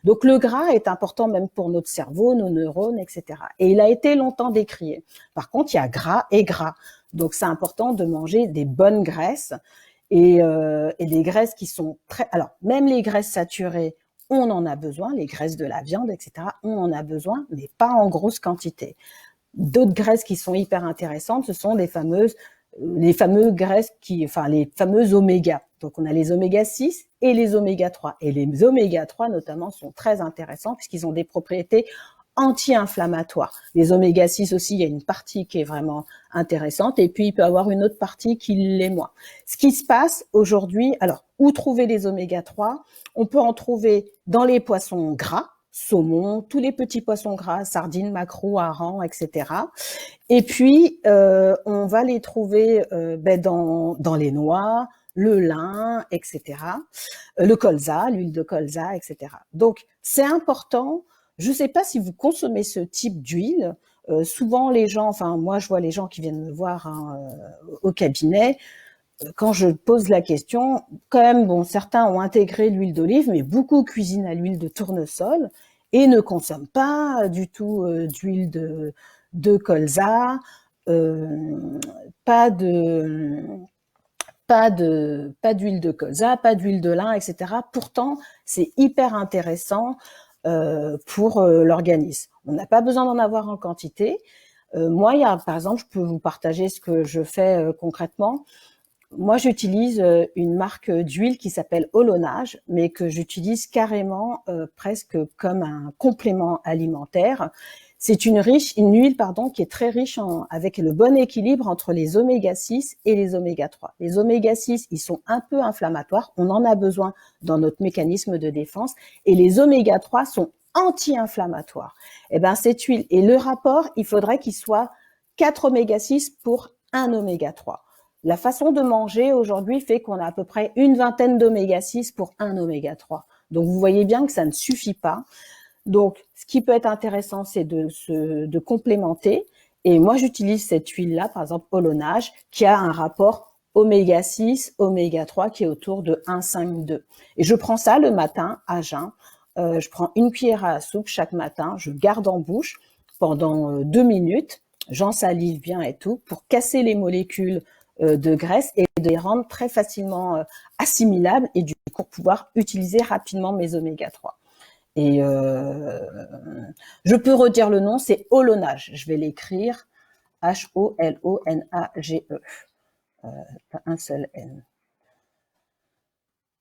Donc le gras est important même pour notre cerveau, nos neurones, etc. Et il a été longtemps décrié. Par contre, il y a gras et gras. Donc c'est important de manger des bonnes graisses et des graisses qui sont très... Alors, même les graisses saturées, on en a besoin, les graisses de la viande, etc., on en a besoin, mais pas en grosse quantité. D'autres graisses qui sont hyper intéressantes, ce sont les fameuses graisses les fameuses oméga. Donc, on a les oméga 6 et les oméga 3. Et les oméga 3, notamment, sont très intéressants puisqu'ils ont des propriétés anti-inflammatoires. Les oméga 6 aussi, il y a une partie qui est vraiment intéressante, et puis il peut y avoir une autre partie qui l'est moins. Ce qui se passe aujourd'hui, alors, où trouver les oméga 3? On peut en trouver dans les poissons gras, saumon, tous les petits poissons gras, sardines, maquereaux, harengs, etc. Et puis, on va les trouver dans les noix, le lin, etc. Le colza, l'huile de colza, etc. Donc, c'est important. Je ne sais pas si vous consommez ce type d'huile. Souvent, les gens, enfin, moi, je vois les gens qui viennent me voir au cabinet. Quand je pose la question, quand même, bon, certains ont intégré l'huile d'olive, mais beaucoup cuisinent à l'huile de tournesol et ne consomment pas du tout d'huile de colza, pas d'huile de colza, pas d'huile de lin, etc. Pourtant, c'est hyper intéressant pour l'organisme. On n'a pas besoin d'en avoir en quantité. Moi, par exemple, je peux vous partager ce que je fais concrètement. Moi, j'utilise une marque d'huile qui s'appelle Olonage, mais que j'utilise carrément presque comme un complément alimentaire. C'est une huile qui est très riche avec le bon équilibre entre les oméga 6 et les oméga 3. Les oméga 6, ils sont un peu inflammatoires, on en a besoin dans notre mécanisme de défense, et les oméga 3 sont anti-inflammatoires. Et ben cette huile, et le rapport, il faudrait qu'il soit 4 oméga 6 pour 1 oméga 3. La façon de manger aujourd'hui fait qu'on a à peu près une vingtaine d'oméga 6 pour 1 oméga 3. Donc vous voyez bien que ça ne suffit pas. Donc, ce qui peut être intéressant, c'est de complémenter. Et moi, j'utilise cette huile-là, par exemple, Olonage, qui a un rapport oméga 6, oméga 3 qui est autour de 1,5-2. Et je prends ça le matin à jeun. Je prends une cuillère à soupe chaque matin. Je garde en bouche pendant 2 minutes. J'en salive bien et tout pour casser les molécules de graisse et de les rendre très facilement assimilables et du coup pouvoir utiliser rapidement mes oméga 3. Et je peux redire le nom, c'est Olonage. Je vais l'écrire H-O-L-O-N-A-G-E. Pas un seul N.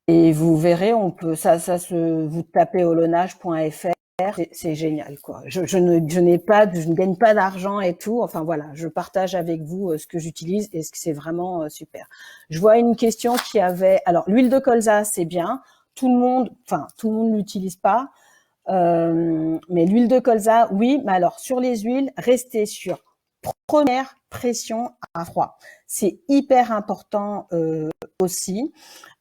Et vous verrez, vous tapez olonage.fr, c'est génial, quoi. Je ne gagne pas d'argent et tout. Enfin voilà, je partage avec vous ce que j'utilise et c'est vraiment super. Je vois une question qui avait, alors l'huile de colza, c'est bien. Tout le monde l'utilise pas. Mais l'huile de colza, oui, mais alors sur les huiles, restez sur première pression à froid. C'est hyper important aussi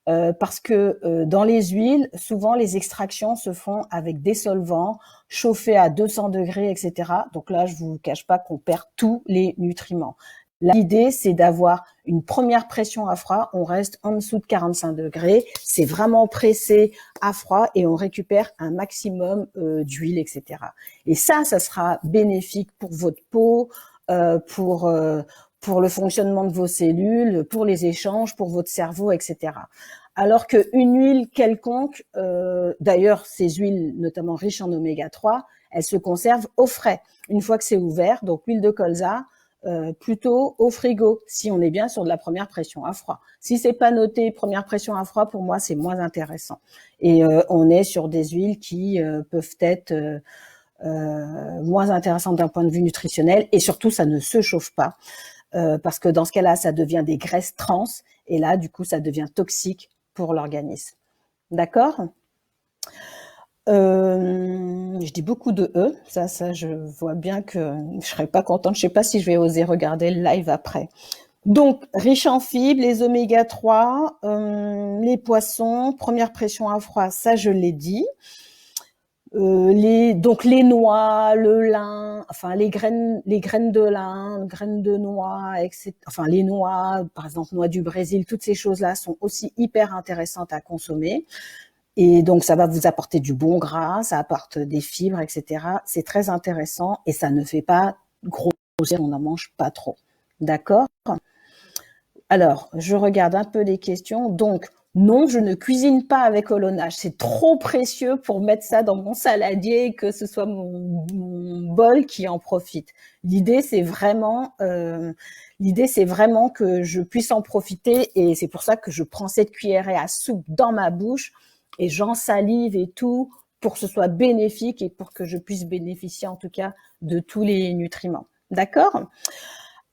parce que dans les huiles, souvent les extractions se font avec des solvants chauffés à 200 degrés, etc. Donc là, je vous cache pas qu'on perd tous les nutriments. L'idée, c'est d'avoir une première pression à froid. On reste en dessous de 45 degrés. C'est vraiment pressé à froid et on récupère un maximum d'huile, etc. Et ça sera bénéfique pour votre peau, pour le fonctionnement de vos cellules, pour les échanges, pour votre cerveau, etc. Alors qu'une huile quelconque, d'ailleurs, ces huiles, notamment riches en oméga 3, elles se conservent au frais. Une fois que c'est ouvert, donc l'huile de colza, plutôt au frigo, si on est bien sur de la première pression à froid. Si c'est pas noté première pression à froid, pour moi, c'est moins intéressant. Et on est sur des huiles qui peuvent être moins intéressante d'un point de vue nutritionnel, et surtout ça ne se chauffe pas, parce que dans ce cas-là, ça devient des graisses trans, et là, du coup, ça devient toxique pour l'organisme. D'accord ? Je dis beaucoup de E, ça, je vois bien que je serais pas contente. Je sais pas si je vais oser regarder le live après. Donc, riche en fibres, les oméga 3, les poissons, première pression à froid, ça je l'ai dit. Donc les noix, le lin, enfin les graines de lin, graines de noix, etc. Enfin les noix, par exemple noix du Brésil, toutes ces choses-là sont aussi hyper intéressantes à consommer. Et donc ça va vous apporter du bon gras, ça apporte des fibres, etc. C'est très intéressant et ça ne fait pas grossir, on n'en mange pas trop. D'accord ? Alors, je regarde un peu les questions. Donc, non, je ne cuisine pas avec holonages. C'est trop précieux pour mettre ça dans mon saladier et que ce soit mon bol qui en profite. L'idée, c'est vraiment que je puisse en profiter et c'est pour ça que je prends cette cuillerée à soupe dans ma bouche et j'en salive et tout pour que ce soit bénéfique et pour que je puisse bénéficier en tout cas de tous les nutriments. D'accord ?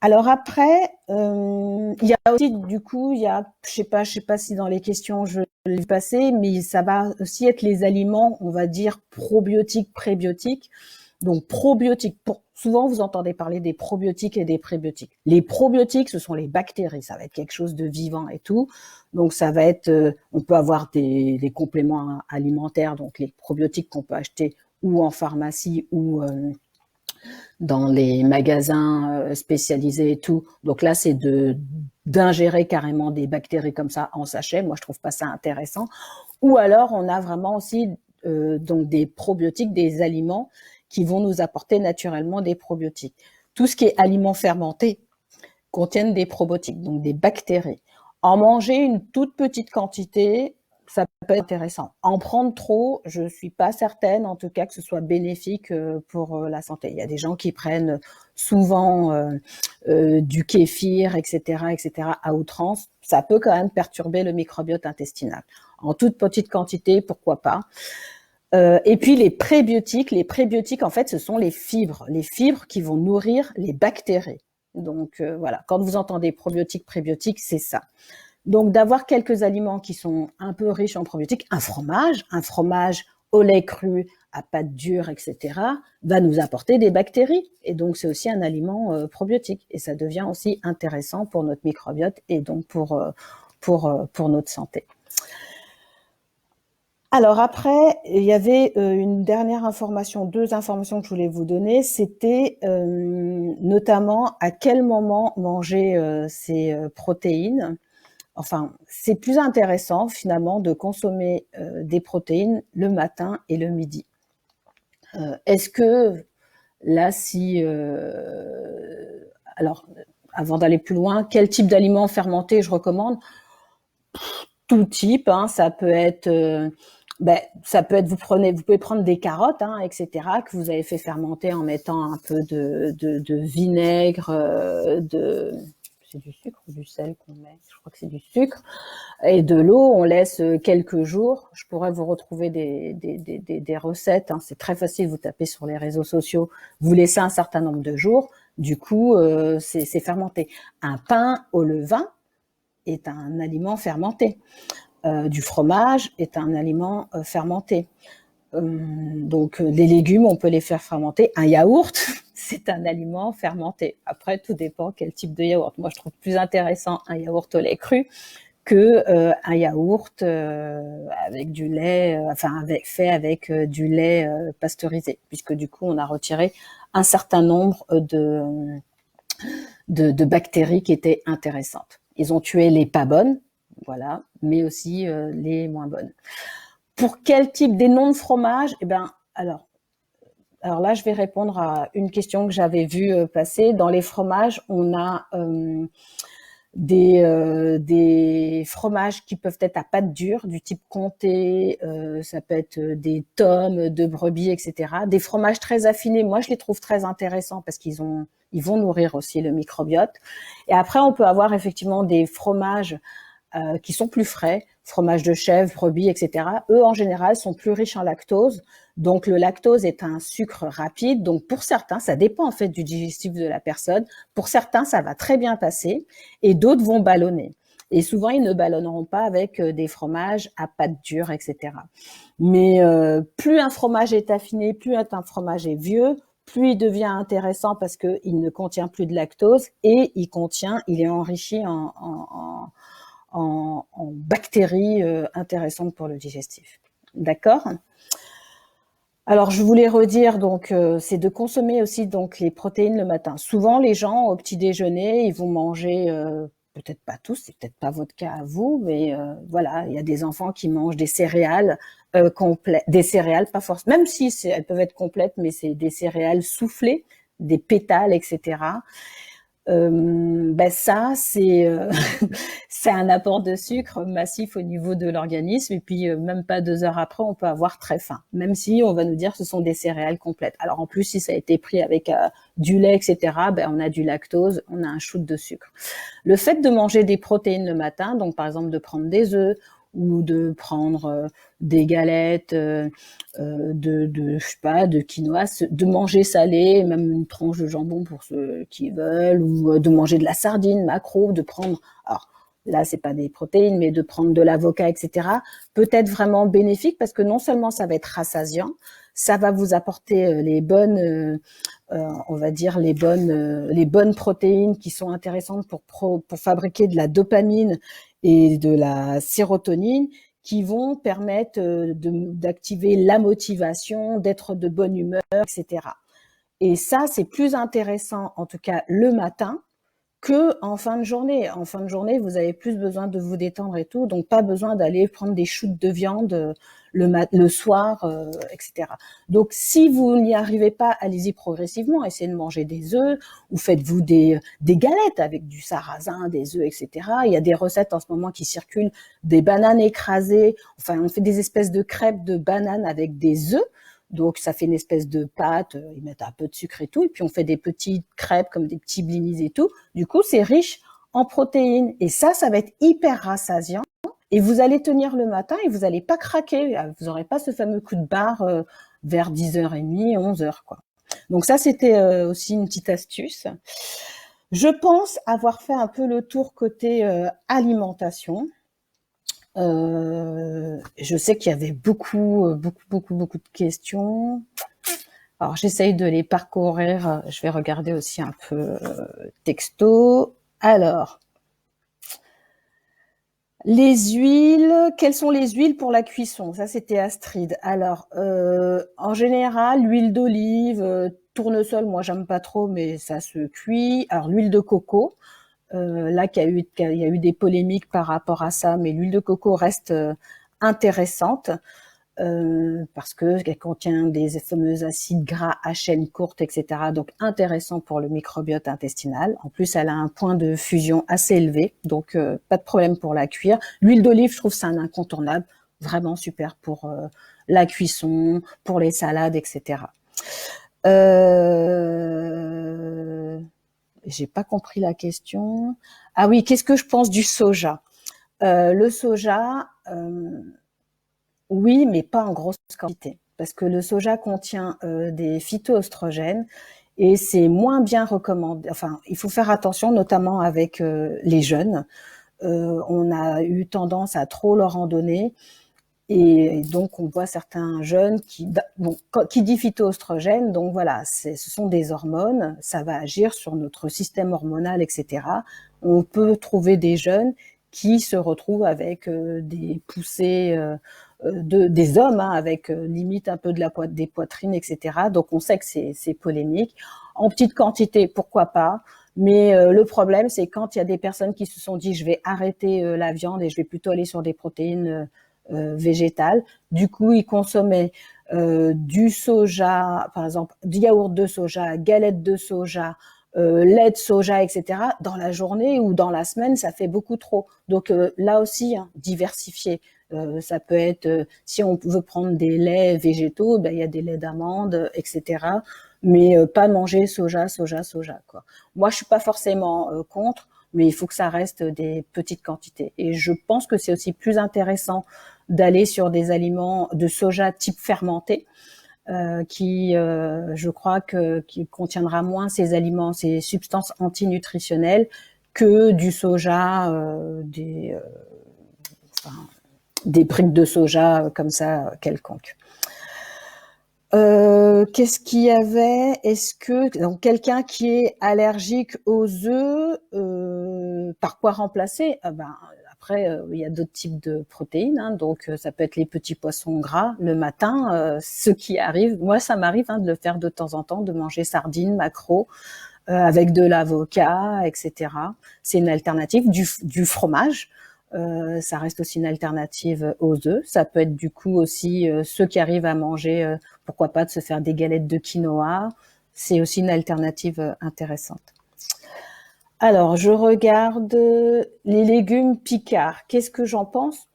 Alors après, il y a aussi du coup, je sais pas si dans les questions je l'ai passé, mais ça va aussi être les aliments, on va dire probiotiques, prébiotiques. Donc probiotiques, souvent vous entendez parler des probiotiques et des prébiotiques. Les probiotiques, ce sont les bactéries, ça va être quelque chose de vivant et tout. Donc ça va être, on peut avoir des compléments alimentaires, donc les probiotiques qu'on peut acheter ou en pharmacie ou dans les magasins spécialisés et tout. Donc là, c'est d'ingérer carrément des bactéries comme ça en sachet. Moi, je trouve pas ça intéressant. Ou alors, on a vraiment aussi donc des probiotiques, des aliments qui vont nous apporter naturellement des probiotiques. Tout ce qui est aliments fermentés contiennent des probiotiques, donc des bactéries. En manger une toute petite quantité, ça peut être intéressant. En prendre trop, je suis pas certaine, en tout cas, que ce soit bénéfique pour la santé. Il y a des gens qui prennent souvent du kéfir, etc., à outrance. Ça peut quand même perturber le microbiote intestinal. En toute petite quantité, pourquoi pas. Et puis les prébiotiques, en fait, ce sont les fibres qui vont nourrir les bactéries. Donc voilà, quand vous entendez probiotiques, prébiotiques, c'est ça. Donc, d'avoir quelques aliments qui sont un peu riches en probiotiques, un fromage au lait cru, à pâte dure, etc., va nous apporter des bactéries. Et donc, c'est aussi un aliment probiotique. Et ça devient aussi intéressant pour notre microbiote et donc pour notre santé. Alors après, il y avait une dernière information, 2 informations que je voulais vous donner. C'était notamment à quel moment manger ces protéines. Enfin, c'est plus intéressant finalement de consommer des protéines le matin et le midi. Est-ce que là, alors, avant d'aller plus loin, quel type d'aliments fermentés je recommande ? Tout type, hein, ça peut être, vous pouvez prendre des carottes, hein, etc., que vous avez fait fermenter en mettant un peu de vinaigre, c'est du sucre ou du sel qu'on met ? Je crois que c'est du sucre. Et de l'eau, on laisse quelques jours. Je pourrais vous retrouver des recettes. Hein. C'est très facile, vous tapez sur les réseaux sociaux. Vous laissez un certain nombre de jours. Du coup, c'est fermenté. Un pain au levain est un aliment fermenté. Du fromage est un aliment fermenté. Donc, les légumes, on peut les faire fermenter. Un yaourt, c'est un aliment fermenté. Après, tout dépend quel type de yaourt. Moi, je trouve plus intéressant un yaourt au lait cru que un yaourt avec du lait, fait avec du lait pasteurisé, puisque du coup, on a retiré un certain nombre de bactéries qui étaient intéressantes. Ils ont tué les pas bonnes, voilà, mais aussi les moins bonnes. Pour quel type des noms de fromage ? Eh ben, alors là, je vais répondre à une question que j'avais vue passer. Dans les fromages, on a des fromages qui peuvent être à pâte dure, du type comté, ça peut être des tomes de brebis, etc. Des fromages très affinés, moi je les trouve très intéressants parce ils vont nourrir aussi le microbiote. Et après, on peut avoir effectivement des fromages qui sont plus frais, fromage de chèvre, brebis, etc., eux, en général, sont plus riches en lactose. Donc, le lactose est un sucre rapide. Donc, pour certains, ça dépend en fait du digestif de la personne. Pour certains, ça va très bien passer et d'autres vont ballonner. Et souvent, ils ne ballonneront pas avec des fromages à pâte dure, etc. Mais plus un fromage est affiné, plus un fromage est vieux, plus il devient intéressant parce qu'il ne contient plus de lactose et il est enrichi en bactéries intéressantes pour le digestif. D'accord ? Alors, je voulais redire, donc, c'est de consommer aussi donc les protéines le matin. Souvent, les gens, au petit déjeuner, ils vont manger, peut-être pas tous, c'est peut-être pas votre cas à vous, mais voilà, il y a des enfants qui mangent des céréales complètes, des céréales, pas forcément, même si elles peuvent être complètes, mais c'est des céréales soufflées, des pétales, etc. Ça c'est un apport de sucre massif au niveau de l'organisme et puis même pas 2 heures après on peut avoir très faim, même si on va nous dire que ce sont des céréales complètes. Alors en plus si ça a été pris avec du lait, etc., on a du lactose, on a un shoot de sucre. Le fait de manger des protéines le matin, donc par exemple de prendre des œufs ou de prendre des galettes je sais pas, de quinoa, de manger salé, même une tranche de jambon pour ceux qui veulent, ou de manger de la sardine, maquereau, de prendre, alors là c'est pas des protéines, mais de prendre de l'avocat, etc., peut être vraiment bénéfique parce que non seulement ça va être rassasiant, ça va vous apporter les bonnes on va dire les bonnes protéines qui sont intéressantes pour fabriquer de la dopamine et de la sérotonine qui vont permettre d'activer la motivation, d'être de bonne humeur, etc. Et ça, c'est plus intéressant, en tout cas le matin, que en fin de journée. En fin de journée, vous avez plus besoin de vous détendre et tout, donc pas besoin d'aller prendre des shoots de viande le soir, etc. Donc, si vous n'y arrivez pas, allez-y progressivement. Essayez de manger des œufs ou faites-vous des galettes avec du sarrasin, des œufs, etc. Il y a des recettes en ce moment qui circulent, des bananes écrasées. Enfin, on fait des espèces de crêpes de bananes avec des œufs. Donc, ça fait une espèce de pâte, ils mettent un peu de sucre et tout, et puis on fait des petites crêpes comme des petits blinis et tout. Du coup, c'est riche en protéines. Et ça va être hyper rassasiant. Et vous allez tenir le matin et vous n'allez pas craquer. Vous n'aurez pas ce fameux coup de barre vers 10h30, 11h, quoi. Donc ça, c'était aussi une petite astuce. Je pense avoir fait un peu le tour côté alimentation. Je sais qu'il y avait beaucoup de questions. Alors, j'essaye de les parcourir. Je vais regarder aussi un peu texto. Alors, les huiles, quelles sont les huiles pour la cuisson? Ça, c'était Astrid. Alors, en général, l'huile d'olive, tournesol, moi, j'aime pas trop, mais ça se cuit. Alors, l'huile de coco. Là, il y a eu des polémiques par rapport à ça, mais l'huile de coco reste intéressante parce qu'elle contient des fameux acides gras à chaîne courte, etc. Donc intéressant pour le microbiote intestinal. En plus, elle a un point de fusion assez élevé, donc pas de problème pour la cuire. L'huile d'olive, je trouve c'est un incontournable, vraiment super pour la cuisson, pour les salades, etc. J'ai pas compris la question. Ah oui, qu'est-ce que je pense du soja? Le soja, oui, mais pas en grosse quantité, parce que le soja contient des phytoestrogènes et c'est moins bien recommandé. Enfin, il faut faire attention, notamment avec les jeunes. On a eu tendance à trop leur en donner. Et donc, on voit certains jeunes qui dit phytoestrogène, donc voilà, ce sont des hormones, ça va agir sur notre système hormonal, etc. On peut trouver des jeunes qui se retrouvent avec des poussées des hommes, avec limite un peu des poitrines, etc. Donc, on sait que c'est polémique. En petite quantité, pourquoi pas. Mais le problème, c'est quand il y a des personnes qui se sont dit, je vais arrêter la viande et je vais plutôt aller sur des protéines végétales. Du coup, ils consommaient du soja, par exemple, du yaourt de soja, galette de soja, lait de soja, etc. Dans la journée ou dans la semaine, ça fait beaucoup trop. Donc là aussi, diversifier. Ça peut être, si on veut prendre des laits végétaux, il y a des laits d'amandes, etc. Mais pas manger soja, quoi. Moi, je suis pas forcément contre. mais il faut que ça reste des petites quantités. Et je pense que c'est aussi plus intéressant d'aller sur des aliments de soja type fermenté, je crois qui contiendra moins ces aliments, ces substances antinutritionnelles que du soja, des briques de soja comme ça quelconques. Qu'est-ce qu'il y avait? Est-ce que donc quelqu'un qui est allergique aux œufs, par quoi remplacer? Après, il y a d'autres types de protéines, hein, donc ça peut être les petits poissons gras le matin. Ce qui arrive, moi ça m'arrive de le faire de temps en temps, de manger sardines, maquereaux avec de l'avocat, etc. C'est une alternative du fromage. Ça reste aussi une alternative aux œufs. Ça peut être du coup aussi ceux qui arrivent à manger, pourquoi pas de se faire des galettes de quinoa. C'est aussi une alternative intéressante. Alors, je regarde les légumes picards. Qu'est-ce que j'en pense?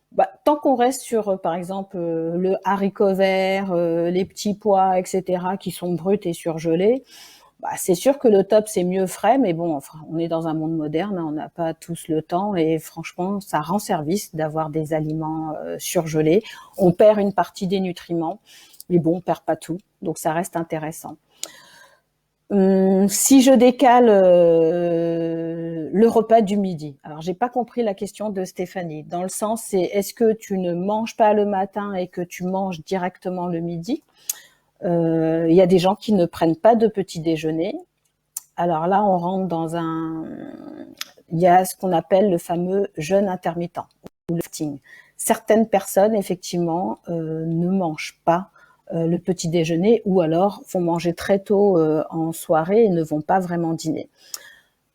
Tant qu'on reste sur, par exemple, le haricot vert, les petits pois, etc., qui sont bruts et surgelés, c'est sûr que le top, c'est mieux frais, mais bon, enfin, on est dans un monde moderne, on n'a pas tous le temps et franchement, ça rend service d'avoir des aliments surgelés. On perd une partie des nutriments, mais bon, on perd pas tout, donc ça reste intéressant. Si je décale le repas du midi, alors j'ai pas compris la question de Stéphanie, dans le sens c'est est-ce que tu ne manges pas le matin et que tu manges directement le midi? Il y a des gens qui ne prennent pas de petit déjeuner. Alors là, on rentre il y a ce qu'on appelle le fameux jeûne intermittent ou le fasting. Certaines personnes, effectivement, ne mangent pas le petit déjeuner ou alors vont manger très tôt en soirée et ne vont pas vraiment dîner.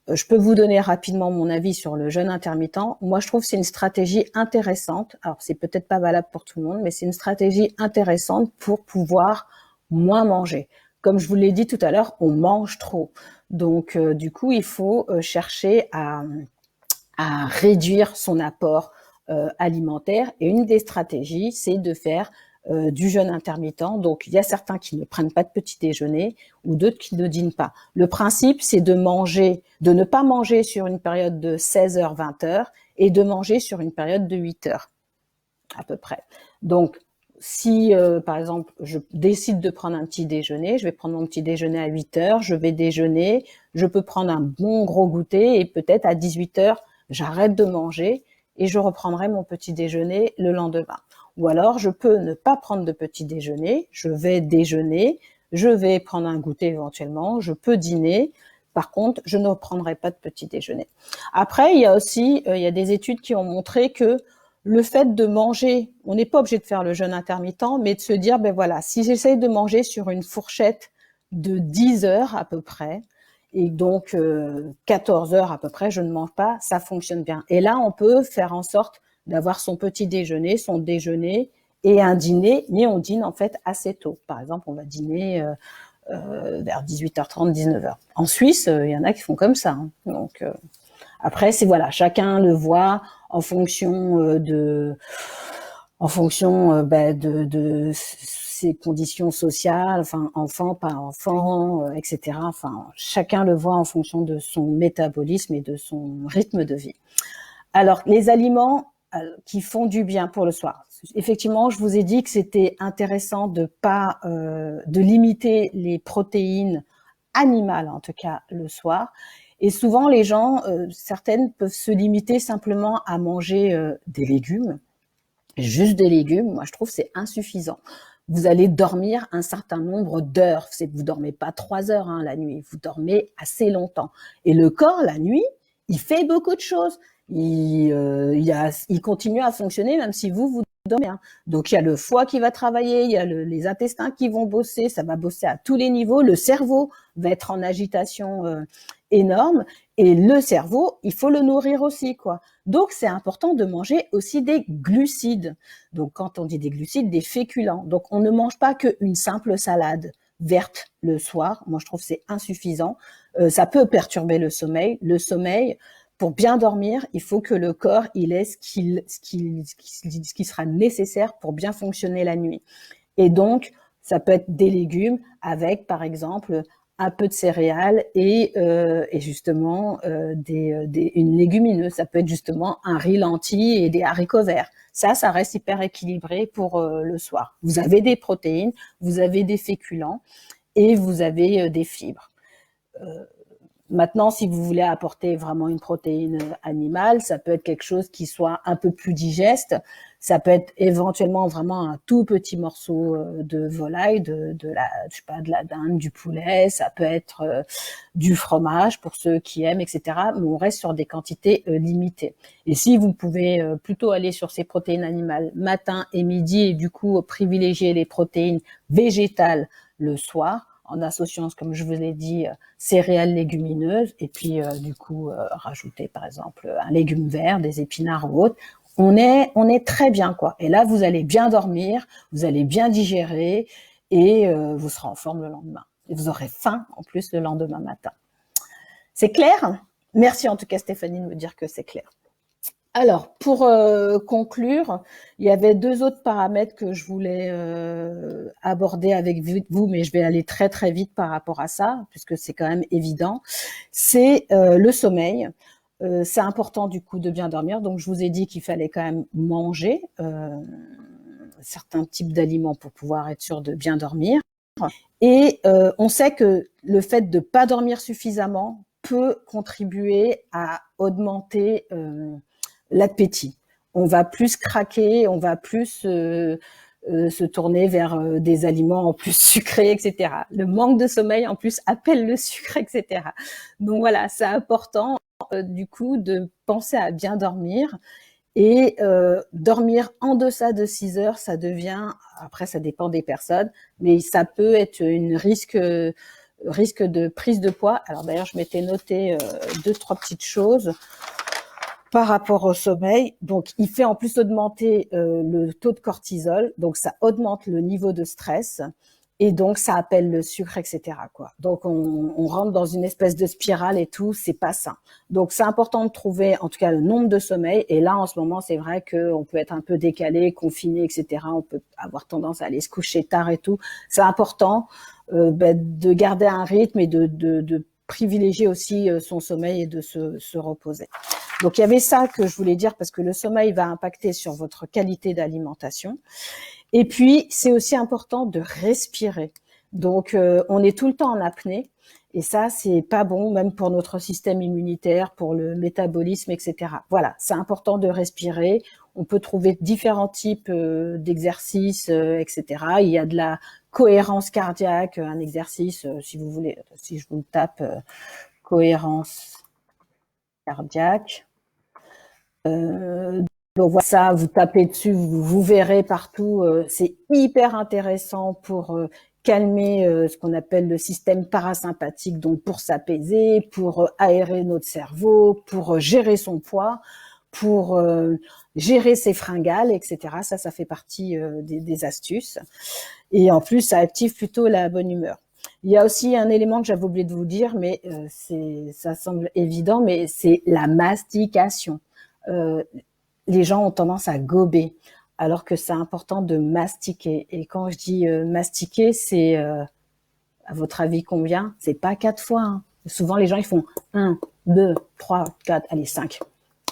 Je peux vous donner rapidement mon avis sur le jeûne intermittent. Moi, je trouve que c'est une stratégie intéressante. Alors, c'est peut-être pas valable pour tout le monde, mais c'est une stratégie intéressante pour pouvoir moins manger. Comme je vous l'ai dit tout à l'heure, on mange trop. Donc, du coup, il faut chercher à réduire son apport alimentaire. Et une des stratégies, c'est de faire du jeûne intermittent. Donc, il y a certains qui ne prennent pas de petit déjeuner ou d'autres qui ne dînent pas. Le principe, c'est de ne pas manger sur une période de 16h, 20h et de manger sur une période de 8h à peu près. Donc, si, par exemple, je décide de prendre un petit déjeuner, je vais prendre mon petit déjeuner à 8h, je vais déjeuner, je peux prendre un bon gros goûter et peut-être à 18h, j'arrête de manger et je reprendrai mon petit déjeuner le lendemain. Ou alors, je peux ne pas prendre de petit déjeuner, je vais déjeuner, je vais prendre un goûter éventuellement, je peux dîner. Par contre, je ne prendrai pas de petit déjeuner. Après, il y a des études qui ont montré que le fait de manger, on n'est pas obligé de faire le jeûne intermittent, mais de se dire, si j'essaye de manger sur une fourchette de 10 heures à peu près, et donc 14 heures à peu près, je ne mange pas, ça fonctionne bien. Et là, on peut faire en sorte d'avoir son petit déjeuner, son déjeuner et un dîner, mais on dîne en fait assez tôt. Par exemple, on va dîner vers 18h30, 19h. En Suisse, il y en a qui font comme ça. Hein. Donc après, chacun le voit en fonction de ses conditions sociales, enfin enfant, pas enfant, etc. Enfin, chacun le voit en fonction de son métabolisme et de son rythme de vie. Alors, les aliments qui font du bien pour le soir. Effectivement, je vous ai dit que c'était intéressant de limiter les protéines animales, en tout cas le soir. Et souvent, les gens, certaines peuvent se limiter simplement à manger des légumes, juste des légumes. Moi, je trouve que c'est insuffisant. Vous allez dormir un certain nombre d'heures. Vous dormez pas 3 heures la nuit, vous dormez assez longtemps. Et le corps, la nuit, il fait beaucoup de choses. Il continue à fonctionner même si vous dormez. Donc il y a le foie qui va travailler, il y a les intestins qui vont bosser, ça va bosser à tous les niveaux. Le cerveau va être en agitation énorme et le cerveau, il faut le nourrir aussi, quoi. Donc c'est important de manger aussi des glucides. Donc quand on dit des glucides, des féculents. Donc on ne mange pas qu'une simple salade verte le soir. Moi je trouve que c'est insuffisant. Ça peut perturber le sommeil. Le sommeil, pour bien dormir, il faut que le corps il ait ce qui sera nécessaire pour bien fonctionner la nuit. Et donc, ça peut être des légumes avec, par exemple, un peu de céréales et justement une légumineuse. Ça peut être justement un riz lentilles et des haricots verts. Ça reste hyper équilibré pour le soir. Vous avez des protéines, vous avez des féculents et vous avez des fibres. Maintenant, si vous voulez apporter vraiment une protéine animale, ça peut être quelque chose qui soit un peu plus digeste. Ça peut être éventuellement vraiment un tout petit morceau de volaille, de la dinde, du poulet. Ça peut être du fromage pour ceux qui aiment, etc. Mais on reste sur des quantités limitées. Et si vous pouvez plutôt aller sur ces protéines animales matin et midi et du coup privilégier les protéines végétales le soir, en associant, comme je vous l'ai dit, céréales légumineuses et puis du coup rajouter par exemple un légume vert, des épinards ou autre. On est très bien quoi. Et là vous allez bien dormir, vous allez bien digérer et vous serez en forme le lendemain. Et vous aurez faim en plus le lendemain matin. C'est clair? Merci en tout cas Stéphanie de me dire que c'est clair. Alors, pour conclure, il y avait 2 autres paramètres que je voulais aborder avec vous, mais je vais aller très très vite par rapport à ça, puisque c'est quand même évident. C'est le sommeil. C'est important du coup de bien dormir. Donc, je vous ai dit qu'il fallait quand même manger certains types d'aliments pour pouvoir être sûr de bien dormir. Et on sait que le fait de pas dormir suffisamment peut contribuer à augmenter l'appétit. On va plus craquer, on va plus se tourner vers des aliments en plus sucrés, etc. Le manque de sommeil en plus appelle le sucre, etc. Donc voilà, c'est important du coup de penser à bien dormir et dormir en deçà de 6 heures, ça devient, après ça dépend des personnes, mais ça peut être une risque de prise de poids. Alors d'ailleurs, je m'étais noté 2-3 petites choses par rapport au sommeil. Donc, il fait en plus augmenter le taux de cortisol, donc ça augmente le niveau de stress et donc ça appelle le sucre, etc. quoi. Donc, on rentre dans une espèce de spirale et tout, c'est pas sain. Donc, c'est important de trouver en tout cas le nombre de sommeil. Et là, en ce moment, c'est vrai qu'on peut être un peu décalé, confiné, etc. On peut avoir tendance à aller se coucher tard et tout. C'est important de garder un rythme et de privilégier aussi son sommeil et de se reposer. Donc, il y avait ça que je voulais dire parce que le sommeil va impacter sur votre qualité d'alimentation. Et puis, c'est aussi important de respirer. Donc, on est tout le temps en apnée. Et ça, c'est pas bon, même pour notre système immunitaire, pour le métabolisme, etc. Voilà, c'est important de respirer. On peut trouver différents types d'exercices, etc. Il y a de la cohérence cardiaque, un exercice, si vous voulez, si je vous tape cohérence cardiaque. Donc voilà, ça, vous tapez dessus, vous verrez partout. C'est hyper intéressant pour calmer ce qu'on appelle le système parasympathique, donc pour s'apaiser, pour aérer notre cerveau, pour gérer son poids, pour gérer ses fringales, etc. Ça fait partie des astuces. Et en plus, ça active plutôt la bonne humeur. Il y a aussi un élément que j'avais oublié de vous dire, mais ça semble évident, mais c'est la mastication. Les gens ont tendance à gober, alors que c'est important de mastiquer. Et quand je dis mastiquer, c'est, à votre avis, combien? C'est pas 4 fois. Hein. Souvent, les gens, ils font 1, 2, 3, 4, allez, 5.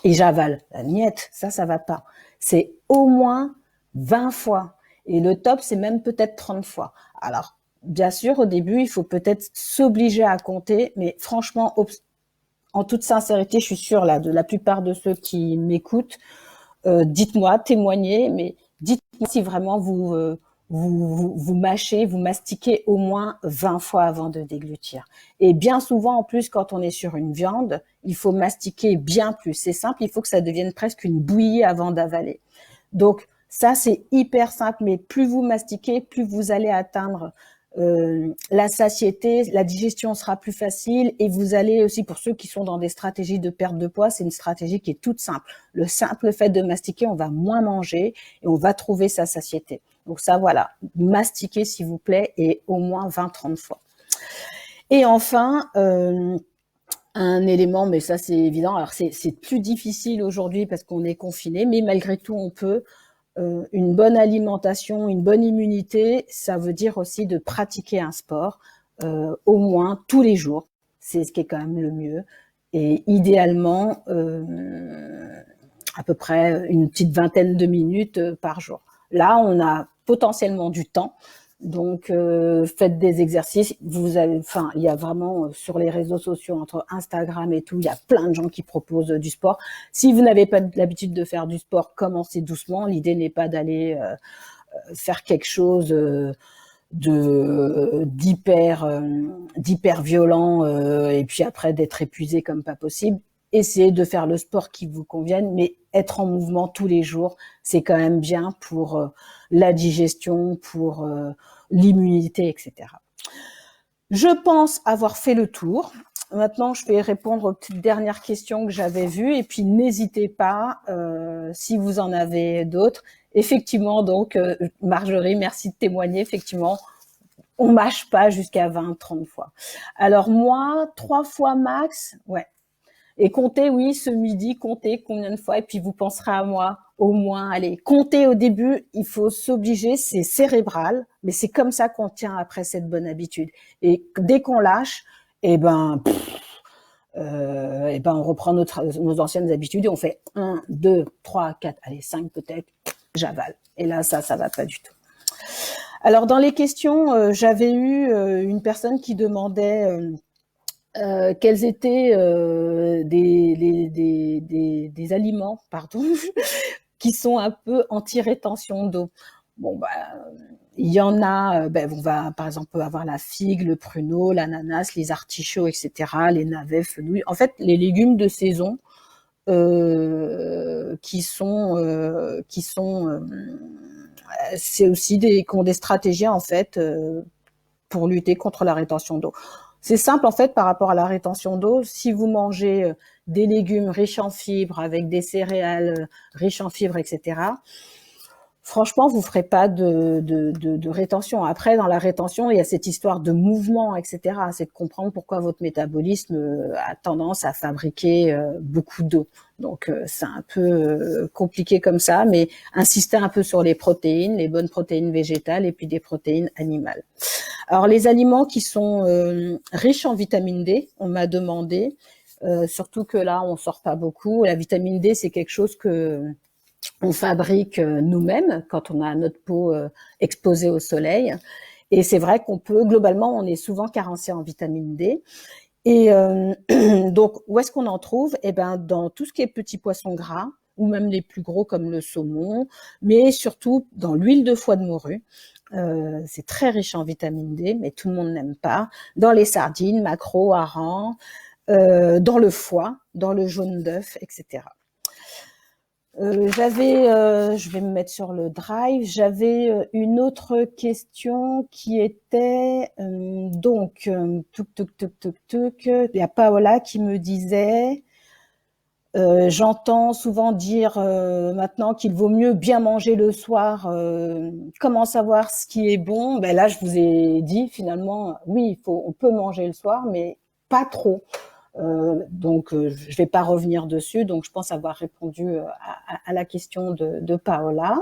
Et j'avale. La miette, ça va pas. C'est au moins 20 fois. Et le top, c'est même peut-être 30 fois. Alors, bien sûr, au début, il faut peut-être s'obliger à compter, mais franchement, en toute sincérité, je suis sûre là, de la plupart de ceux qui m'écoutent, dites-moi, témoignez, mais dites-moi si vraiment vous mâchez, vous mastiquez au moins 20 fois avant de déglutir. Et bien souvent, en plus, quand on est sur une viande, il faut mastiquer bien plus. C'est simple, il faut que ça devienne presque une bouillie avant d'avaler. Donc, ça, c'est hyper simple, mais plus vous mastiquez, plus vous allez atteindre la satiété, la digestion sera plus facile et vous allez aussi, pour ceux qui sont dans des stratégies de perte de poids, c'est une stratégie qui est toute simple. Le simple fait de mastiquer, on va moins manger et on va trouver sa satiété. Donc ça, voilà, mastiquez s'il vous plaît et au moins 20-30 fois. Et enfin, un élément, mais ça c'est évident, alors c'est plus difficile aujourd'hui parce qu'on est confiné, mais malgré tout on peut. Une bonne alimentation, une bonne immunité, ça veut dire aussi de pratiquer un sport. au moins tous les jours. C'est ce qui est quand même le mieux. Et idéalement, à peu près une petite vingtaine de minutes par jour. Là, on a potentiellement du temps. Donc, faites des exercices. Il y a vraiment sur les réseaux sociaux, entre Instagram et tout, il y a plein de gens qui proposent du sport. Si vous n'avez pas l'habitude de faire du sport, commencez doucement. L'idée n'est pas d'aller faire quelque chose d'hyper violent et puis après d'être épuisé comme pas possible. Essayez de faire le sport qui vous convienne, mais être en mouvement tous les jours, c'est quand même bien pour la digestion, pour l'immunité, etc. Je pense avoir fait le tour. Maintenant, je vais répondre aux petites dernières questions que j'avais vues et puis n'hésitez pas si vous en avez d'autres. Effectivement, donc, Marjorie, merci de témoigner. Effectivement, on mâche pas jusqu'à 20, 30 fois. Alors moi, 3 fois max, ouais. Et comptez, oui, ce midi, comptez combien de fois, et puis vous penserez à moi, au moins, allez, comptez au début, il faut s'obliger, c'est cérébral, mais c'est comme ça qu'on tient après cette bonne habitude. Et dès qu'on lâche, on reprend nos anciennes habitudes et on fait 1, 2, 3, 4, allez, 5 peut-être, j'avale. Et là, ça va pas du tout. Alors, dans les questions, j'avais eu une personne qui demandait quels étaient des aliments, pardon, qui sont un peu anti-rétention d'eau. Bon, il y en a, on va par exemple avoir la figue, le pruneau, l'ananas, les artichauts, etc., les navets, fenouil. En fait, les légumes de saison c'est aussi qui ont des stratégies en fait pour lutter contre la rétention d'eau. C'est simple en fait par rapport à la rétention d'eau. Si vous mangez des légumes riches en fibres avec des céréales riches en fibres, etc., franchement, vous ferez pas de rétention. Après, dans la rétention, il y a cette histoire de mouvement, etc. C'est de comprendre pourquoi votre métabolisme a tendance à fabriquer beaucoup d'eau. Donc, c'est un peu compliqué comme ça, mais insister un peu sur les protéines, les bonnes protéines végétales et puis des protéines animales. Alors, les aliments qui sont riches en vitamine D, on m'a demandé, surtout que là, on sort pas beaucoup. La vitamine D, c'est quelque chose que on fabrique nous-mêmes quand on a notre peau exposée au soleil. Et c'est vrai qu'on peut, globalement, on est souvent carencé en vitamine D. Et donc, où est-ce qu'on en trouve? Eh ben, dans tout ce qui est petits poissons gras, ou même les plus gros comme le saumon, mais surtout dans l'huile de foie de morue. C'est très riche en vitamine D, mais tout le monde n'aime pas. Dans les sardines, maquereaux, harengs, dans le foie, dans le jaune d'œuf, etc. Je vais me mettre sur le drive. J'avais une autre question qui était il y a Paola qui me disait j'entends souvent dire maintenant qu'il vaut mieux bien manger le soir. Comment savoir ce qui est bon? Ben là, je vous ai dit finalement, oui, on peut manger le soir, mais pas trop. Donc, je vais pas revenir dessus. Donc, je pense avoir répondu à la question de Paola.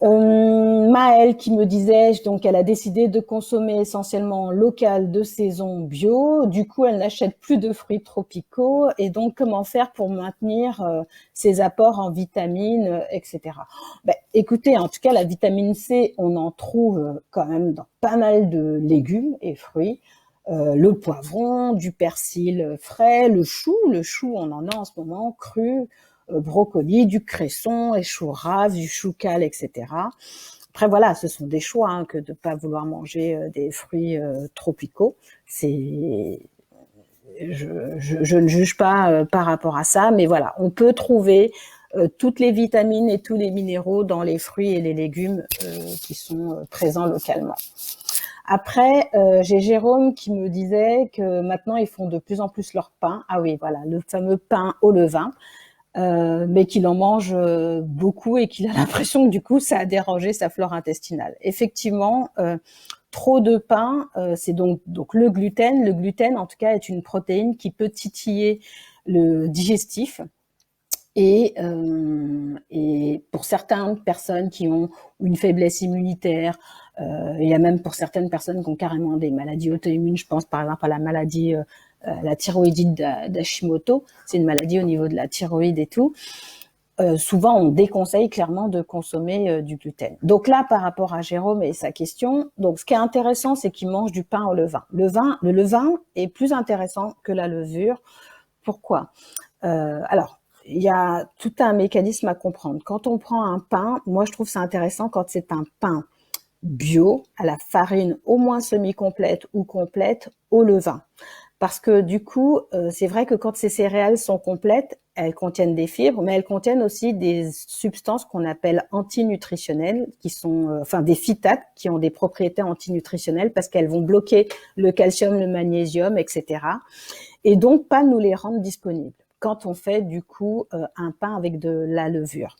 Maëlle qui me disait, donc, elle a décidé de consommer essentiellement local, de saison, bio. Du coup, elle n'achète plus de fruits tropicaux. Et donc, comment faire pour maintenir ses apports en vitamines, etc. Écoutez, en tout cas, la vitamine C, on en trouve quand même dans pas mal de légumes et fruits. Le poivron, du persil frais, le chou, on en a en ce moment, cru, brocoli, du cresson, et chou rave, du chou cal, etc. Après voilà, ce sont des choix que de pas vouloir manger des fruits tropicaux. Je ne juge pas par rapport à ça, mais voilà, on peut trouver toutes les vitamines et tous les minéraux dans les fruits et les légumes qui sont présents localement. Après, j'ai Jérôme qui me disait que maintenant ils font de plus en plus leur pain. Ah oui, voilà, le fameux pain au levain, mais qu'il en mange beaucoup et qu'il a l'impression que du coup ça a dérangé sa flore intestinale. Effectivement, trop de pain, c'est donc le gluten. Le gluten, en tout cas, est une protéine qui peut titiller le digestif. Et pour certaines personnes qui ont une faiblesse immunitaire, il y a même pour certaines personnes qui ont carrément des maladies auto-immunes, je pense par exemple à la maladie, la thyroïdite d'Hashimoto, c'est une maladie au niveau de la thyroïde et tout. Souvent, on déconseille clairement de consommer du gluten. Donc là, par rapport à Jérôme et sa question, donc ce qui est intéressant, c'est qu'il mange du pain au levain. Le levain est plus intéressant que la levure. Pourquoi? Alors, il y a tout un mécanisme à comprendre. Quand on prend un pain, moi je trouve ça intéressant quand c'est un pain bio, à la farine au moins semi-complète ou complète, au levain. Parce que du coup, c'est vrai que quand ces céréales sont complètes, elles contiennent des fibres, mais elles contiennent aussi des substances qu'on appelle antinutritionnelles, qui sont, enfin des phytates, qui ont des propriétés antinutritionnelles parce qu'elles vont bloquer le calcium, le magnésium, etc. Et donc pas nous les rendre disponibles quand on fait du coup un pain avec de la levure.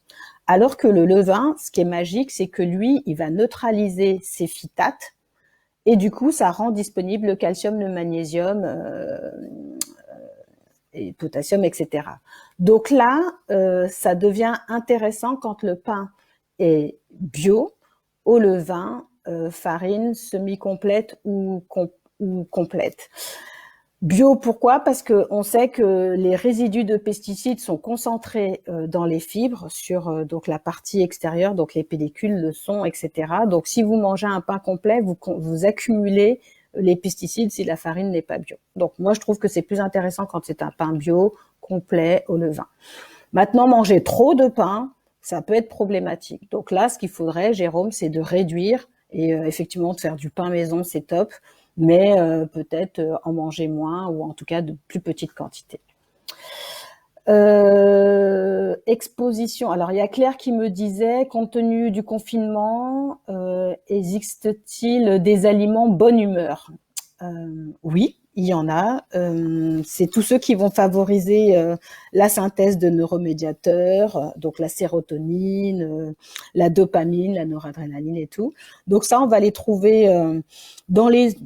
Alors que le levain, ce qui est magique, c'est que lui, il va neutraliser ces phytates et du coup, ça rend disponible le calcium, le magnésium et potassium, etc. Donc là, ça devient intéressant quand le pain est bio, au levain, farine semi-complète ou complète. Bio, pourquoi? Parce que on sait que les résidus de pesticides sont concentrés dans les fibres sur donc la partie extérieure, donc les pellicules, le son, etc. Donc si vous mangez un pain complet, vous accumulez les pesticides si la farine n'est pas bio. Donc moi je trouve que c'est plus intéressant quand c'est un pain bio complet au levain. Maintenant, manger trop de pain, ça peut être problématique. Donc là, ce qu'il faudrait, Jérôme, c'est de réduire et effectivement de faire du pain maison, c'est top, mais peut-être en manger moins ou en tout cas de plus petites quantités. Exposition. Alors il y a Claire qui me disait, compte tenu du confinement, existe-t-il des aliments bonne humeur? Oui, il y en a. C'est tous ceux qui vont favoriser la synthèse de neuromédiateurs, donc la sérotonine, la dopamine, la noradrénaline et tout. Donc ça, on va les trouver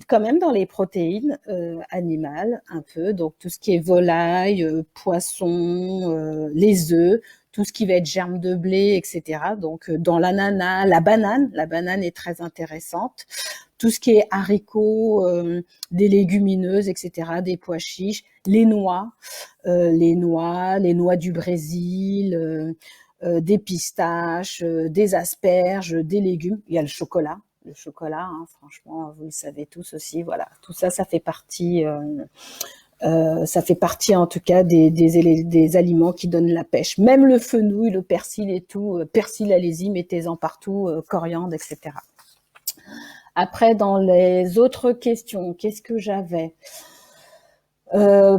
quand même dans les protéines animales un peu. Donc tout ce qui est volaille, poisson, les œufs, tout ce qui va être germe de blé, etc. Donc dans l'ananas, la banane est très intéressante. Tout ce qui est haricots, des légumineuses, etc., des pois chiches, les noix du Brésil, des pistaches, des asperges, des légumes. Il y a le chocolat, hein, franchement, vous le savez tous aussi. Voilà, tout ça, ça fait partie en tout cas des aliments qui donnent la pêche. Même le fenouil, le persil et tout. Persil, allez-y, mettez-en partout, coriandre, etc. Après, dans les autres questions, qu'est-ce que j'avais?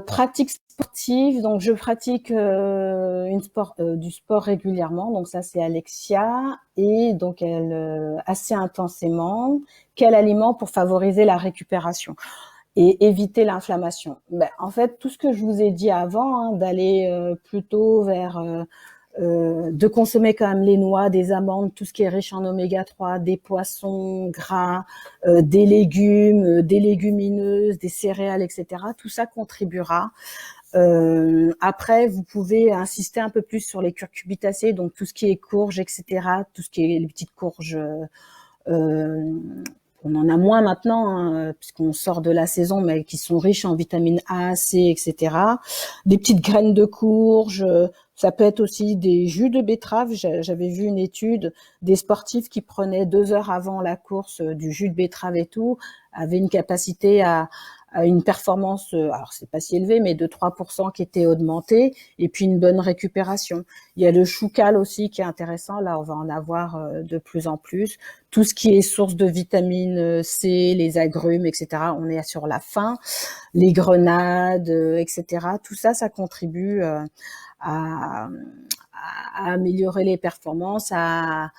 Pratique sportive, donc je pratique du sport régulièrement, donc ça c'est Alexia, et donc elle assez intensément. Quel aliment pour favoriser la récupération et éviter l'inflammation? Ben, en fait, tout ce que je vous ai dit avant, hein, d'aller plutôt vers de consommer quand même les noix, des amandes, tout ce qui est riche en oméga 3, des poissons gras, des légumes, des légumineuses, des céréales, etc. Tout ça contribuera. Après, vous pouvez insister un peu plus sur les curcubitacées, donc tout ce qui est courges, etc. Tout ce qui est les petites courges. On en a moins maintenant, hein, puisqu'on sort de la saison, mais qui sont riches en vitamines A, C, etc. Des petites graines de courge. Ça peut être aussi des jus de betterave. J'avais vu une étude des sportifs qui prenaient 2 heures avant la course du jus de betterave et tout, avaient une capacité à une performance, alors c'est pas si élevé, mais de 3% qui était augmentée, et puis une bonne récupération. Il y a le choucal aussi qui est intéressant. Là, on va en avoir de plus en plus. Tout ce qui est source de vitamine C, les agrumes, etc. On est sur la faim. Les grenades, etc. Tout ça, ça contribue à améliorer les performances, à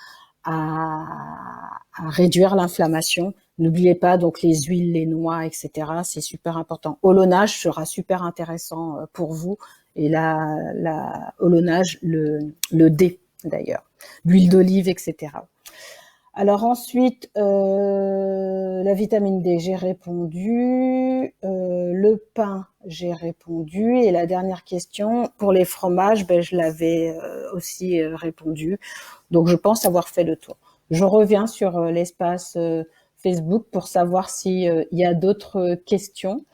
réduire l'inflammation. N'oubliez pas donc les huiles, les noix, etc. C'est super important. Haullonnage sera super intéressant pour vous. Et la haullonnage, le D d'ailleurs, l'huile d'olive, etc. Alors ensuite, la vitamine D, j'ai répondu. Le pain, j'ai répondu. Et la dernière question, pour les fromages, je l'avais aussi répondu. Donc, je pense avoir fait le tour. Je reviens sur l'espace Facebook pour savoir s'il y a d'autres questions.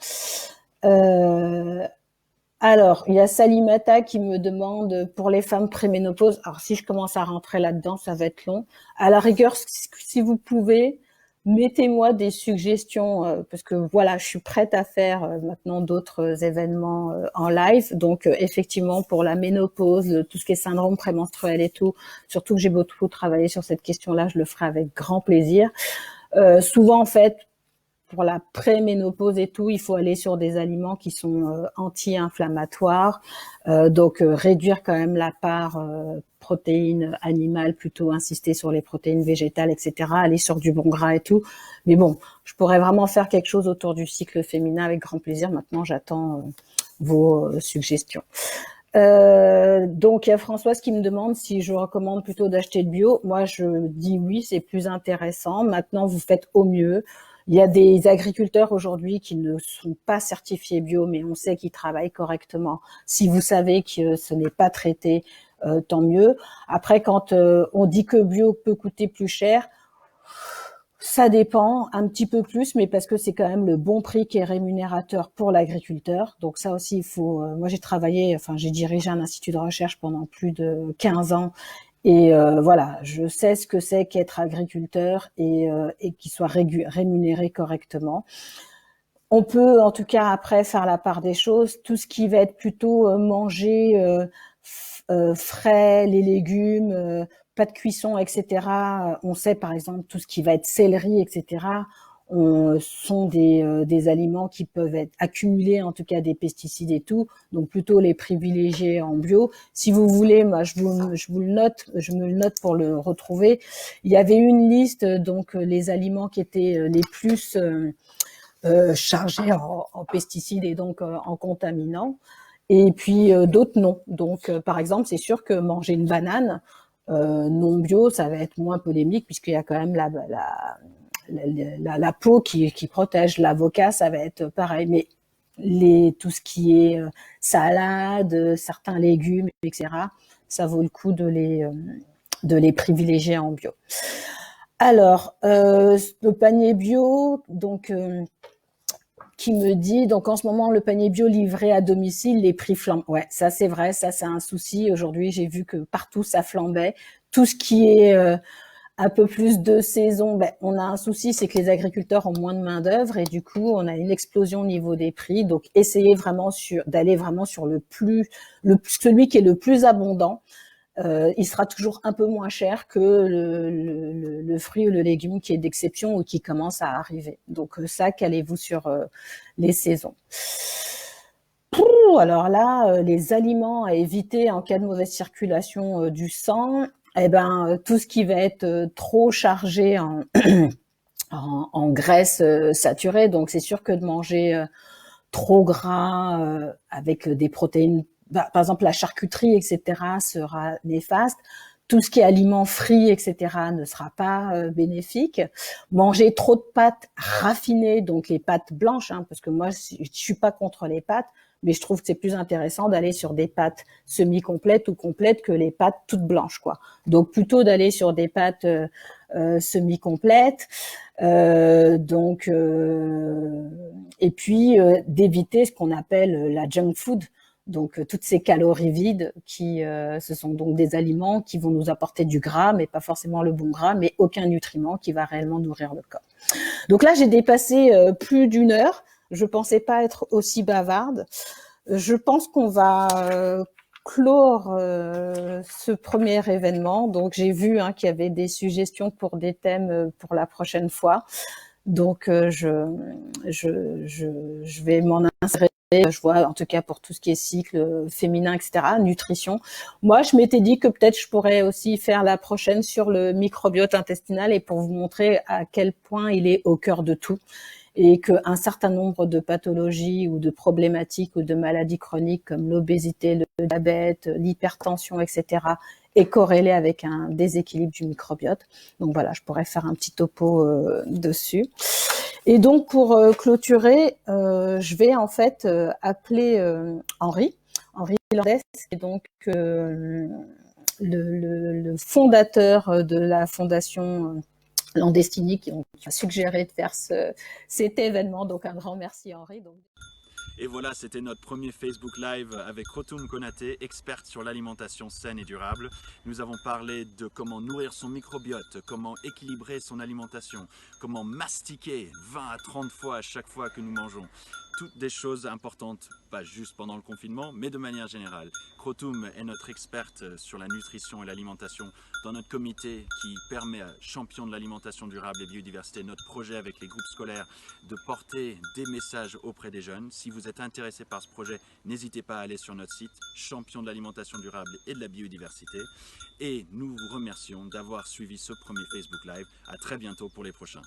Alors, il y a Salimata qui me demande pour les femmes préménopause. Alors, si je commence à rentrer là-dedans, ça va être long. À la rigueur, si vous pouvez, mettez-moi des suggestions parce que voilà, je suis prête à faire maintenant d'autres événements en live. Donc, effectivement, pour la ménopause, tout ce qui est syndrome prémenstruel et tout, surtout que j'ai beaucoup travaillé sur cette question-là, je le ferai avec grand plaisir. Souvent, en fait, pour la préménopause et tout, il faut aller sur des aliments qui sont anti-inflammatoires, donc réduire quand même la part protéines animales, plutôt insister sur les protéines végétales, etc., aller sur du bon gras et tout. Mais bon, je pourrais vraiment faire quelque chose autour du cycle féminin avec grand plaisir. Maintenant, j'attends vos suggestions. Donc il y a Françoise qui me demande si je recommande plutôt d'acheter le bio. Moi, je dis oui, c'est plus intéressant. Maintenant, vous faites au mieux. Il y a des agriculteurs aujourd'hui qui ne sont pas certifiés bio, mais on sait qu'ils travaillent correctement. Si vous savez que ce n'est pas traité, tant mieux. Après, quand on dit que bio peut coûter plus cher, ça dépend un petit peu plus, mais parce que c'est quand même le bon prix qui est rémunérateur pour l'agriculteur. Donc ça aussi, il faut. Moi, j'ai dirigé un institut de recherche pendant plus de 15 ans. Et voilà, je sais ce que c'est qu'être agriculteur et qu'il soit rémunéré correctement. On peut en tout cas après faire la part des choses. Tout ce qui va être plutôt manger frais, les légumes, pas de cuisson, etc. On sait par exemple tout ce qui va être céleri, etc. Sont des aliments qui peuvent être accumulés, en tout cas des pesticides et tout, donc plutôt les privilégier en bio. Si vous voulez, moi je me le note pour le retrouver. Il y avait une liste, donc les aliments qui étaient les plus chargés en pesticides et donc en contaminants, et puis d'autres non. Donc par exemple, c'est sûr que manger une banane non bio, ça va être moins polémique puisqu'il y a quand même la peau qui protège. L'avocat, ça va être pareil. Mais tout ce qui est salade, certains légumes, etc., ça vaut le coup de les privilégier en bio. Alors, le panier bio, donc qui me dit, donc en ce moment, le panier bio livré à domicile, les prix flambent. Ouais, ça c'est vrai, ça c'est un souci. Aujourd'hui, j'ai vu que partout ça flambait. Tout ce qui est un peu plus de saison, on a un souci, c'est que les agriculteurs ont moins de main d'œuvre et du coup, on a une explosion au niveau des prix. Donc, essayez vraiment d'aller vraiment sur celui qui est le plus abondant. Il sera toujours un peu moins cher que le fruit ou le légume qui est d'exception ou qui commence à arriver. Donc ça, calez-vous sur les saisons. Alors là, les aliments à éviter en cas de mauvaise circulation du sang, tout ce qui va être trop chargé en graisse saturée, donc c'est sûr que de manger trop gras avec des protéines, par exemple la charcuterie, etc., sera néfaste. Tout ce qui est aliments frits, etc., ne sera pas bénéfique. Manger trop de pâtes raffinées, donc les pâtes blanches, parce que moi, je suis pas contre les pâtes, mais je trouve que c'est plus intéressant d'aller sur des pâtes semi-complètes ou complètes que les pâtes toutes blanches, quoi. Donc plutôt d'aller sur des pâtes semi-complètes. Et puis d'éviter ce qu'on appelle la junk food. Donc toutes ces calories vides ce sont donc des aliments qui vont nous apporter du gras, mais pas forcément le bon gras, mais aucun nutriment qui va réellement nourrir le corps. Donc là, j'ai dépassé plus d'1 heure. Je pensais pas être aussi bavarde. Je pense qu'on va clore ce premier événement. Donc j'ai vu qu'il y avait des suggestions pour des thèmes pour la prochaine fois. Donc je vais m'en insérer. Je vois en tout cas pour tout ce qui est cycle féminin, etc., nutrition. Moi, je m'étais dit que peut-être je pourrais aussi faire la prochaine sur le microbiote intestinal et pour vous montrer à quel point il est au cœur de tout et qu'un certain nombre de pathologies ou de problématiques ou de maladies chroniques comme l'obésité, le diabète, l'hypertension, etc., est corrélé avec un déséquilibre du microbiote. Donc voilà, je pourrais faire un petit topo dessus. Et donc pour clôturer, je vais en fait appeler Henri Landès, qui est donc le fondateur de la fondation Landestini, qui a suggéré de faire cet événement. Donc un grand merci Henri. Et voilà, c'était notre premier Facebook Live avec Krotoum Konaté, experte sur l'alimentation saine et durable. Nous avons parlé de comment nourrir son microbiote, comment équilibrer son alimentation, comment mastiquer 20 à 30 fois à chaque fois que nous mangeons. Toutes des choses importantes, pas juste pendant le confinement, mais de manière générale. Krotoum est notre experte sur la nutrition et l'alimentation dans notre comité qui permet à Champions de l'alimentation durable et biodiversité, notre projet avec les groupes scolaires, de porter des messages auprès des jeunes. Si vous êtes intéressé par ce projet, n'hésitez pas à aller sur notre site Champions de l'alimentation durable et de la biodiversité. Et nous vous remercions d'avoir suivi ce premier Facebook Live. À très bientôt pour les prochains.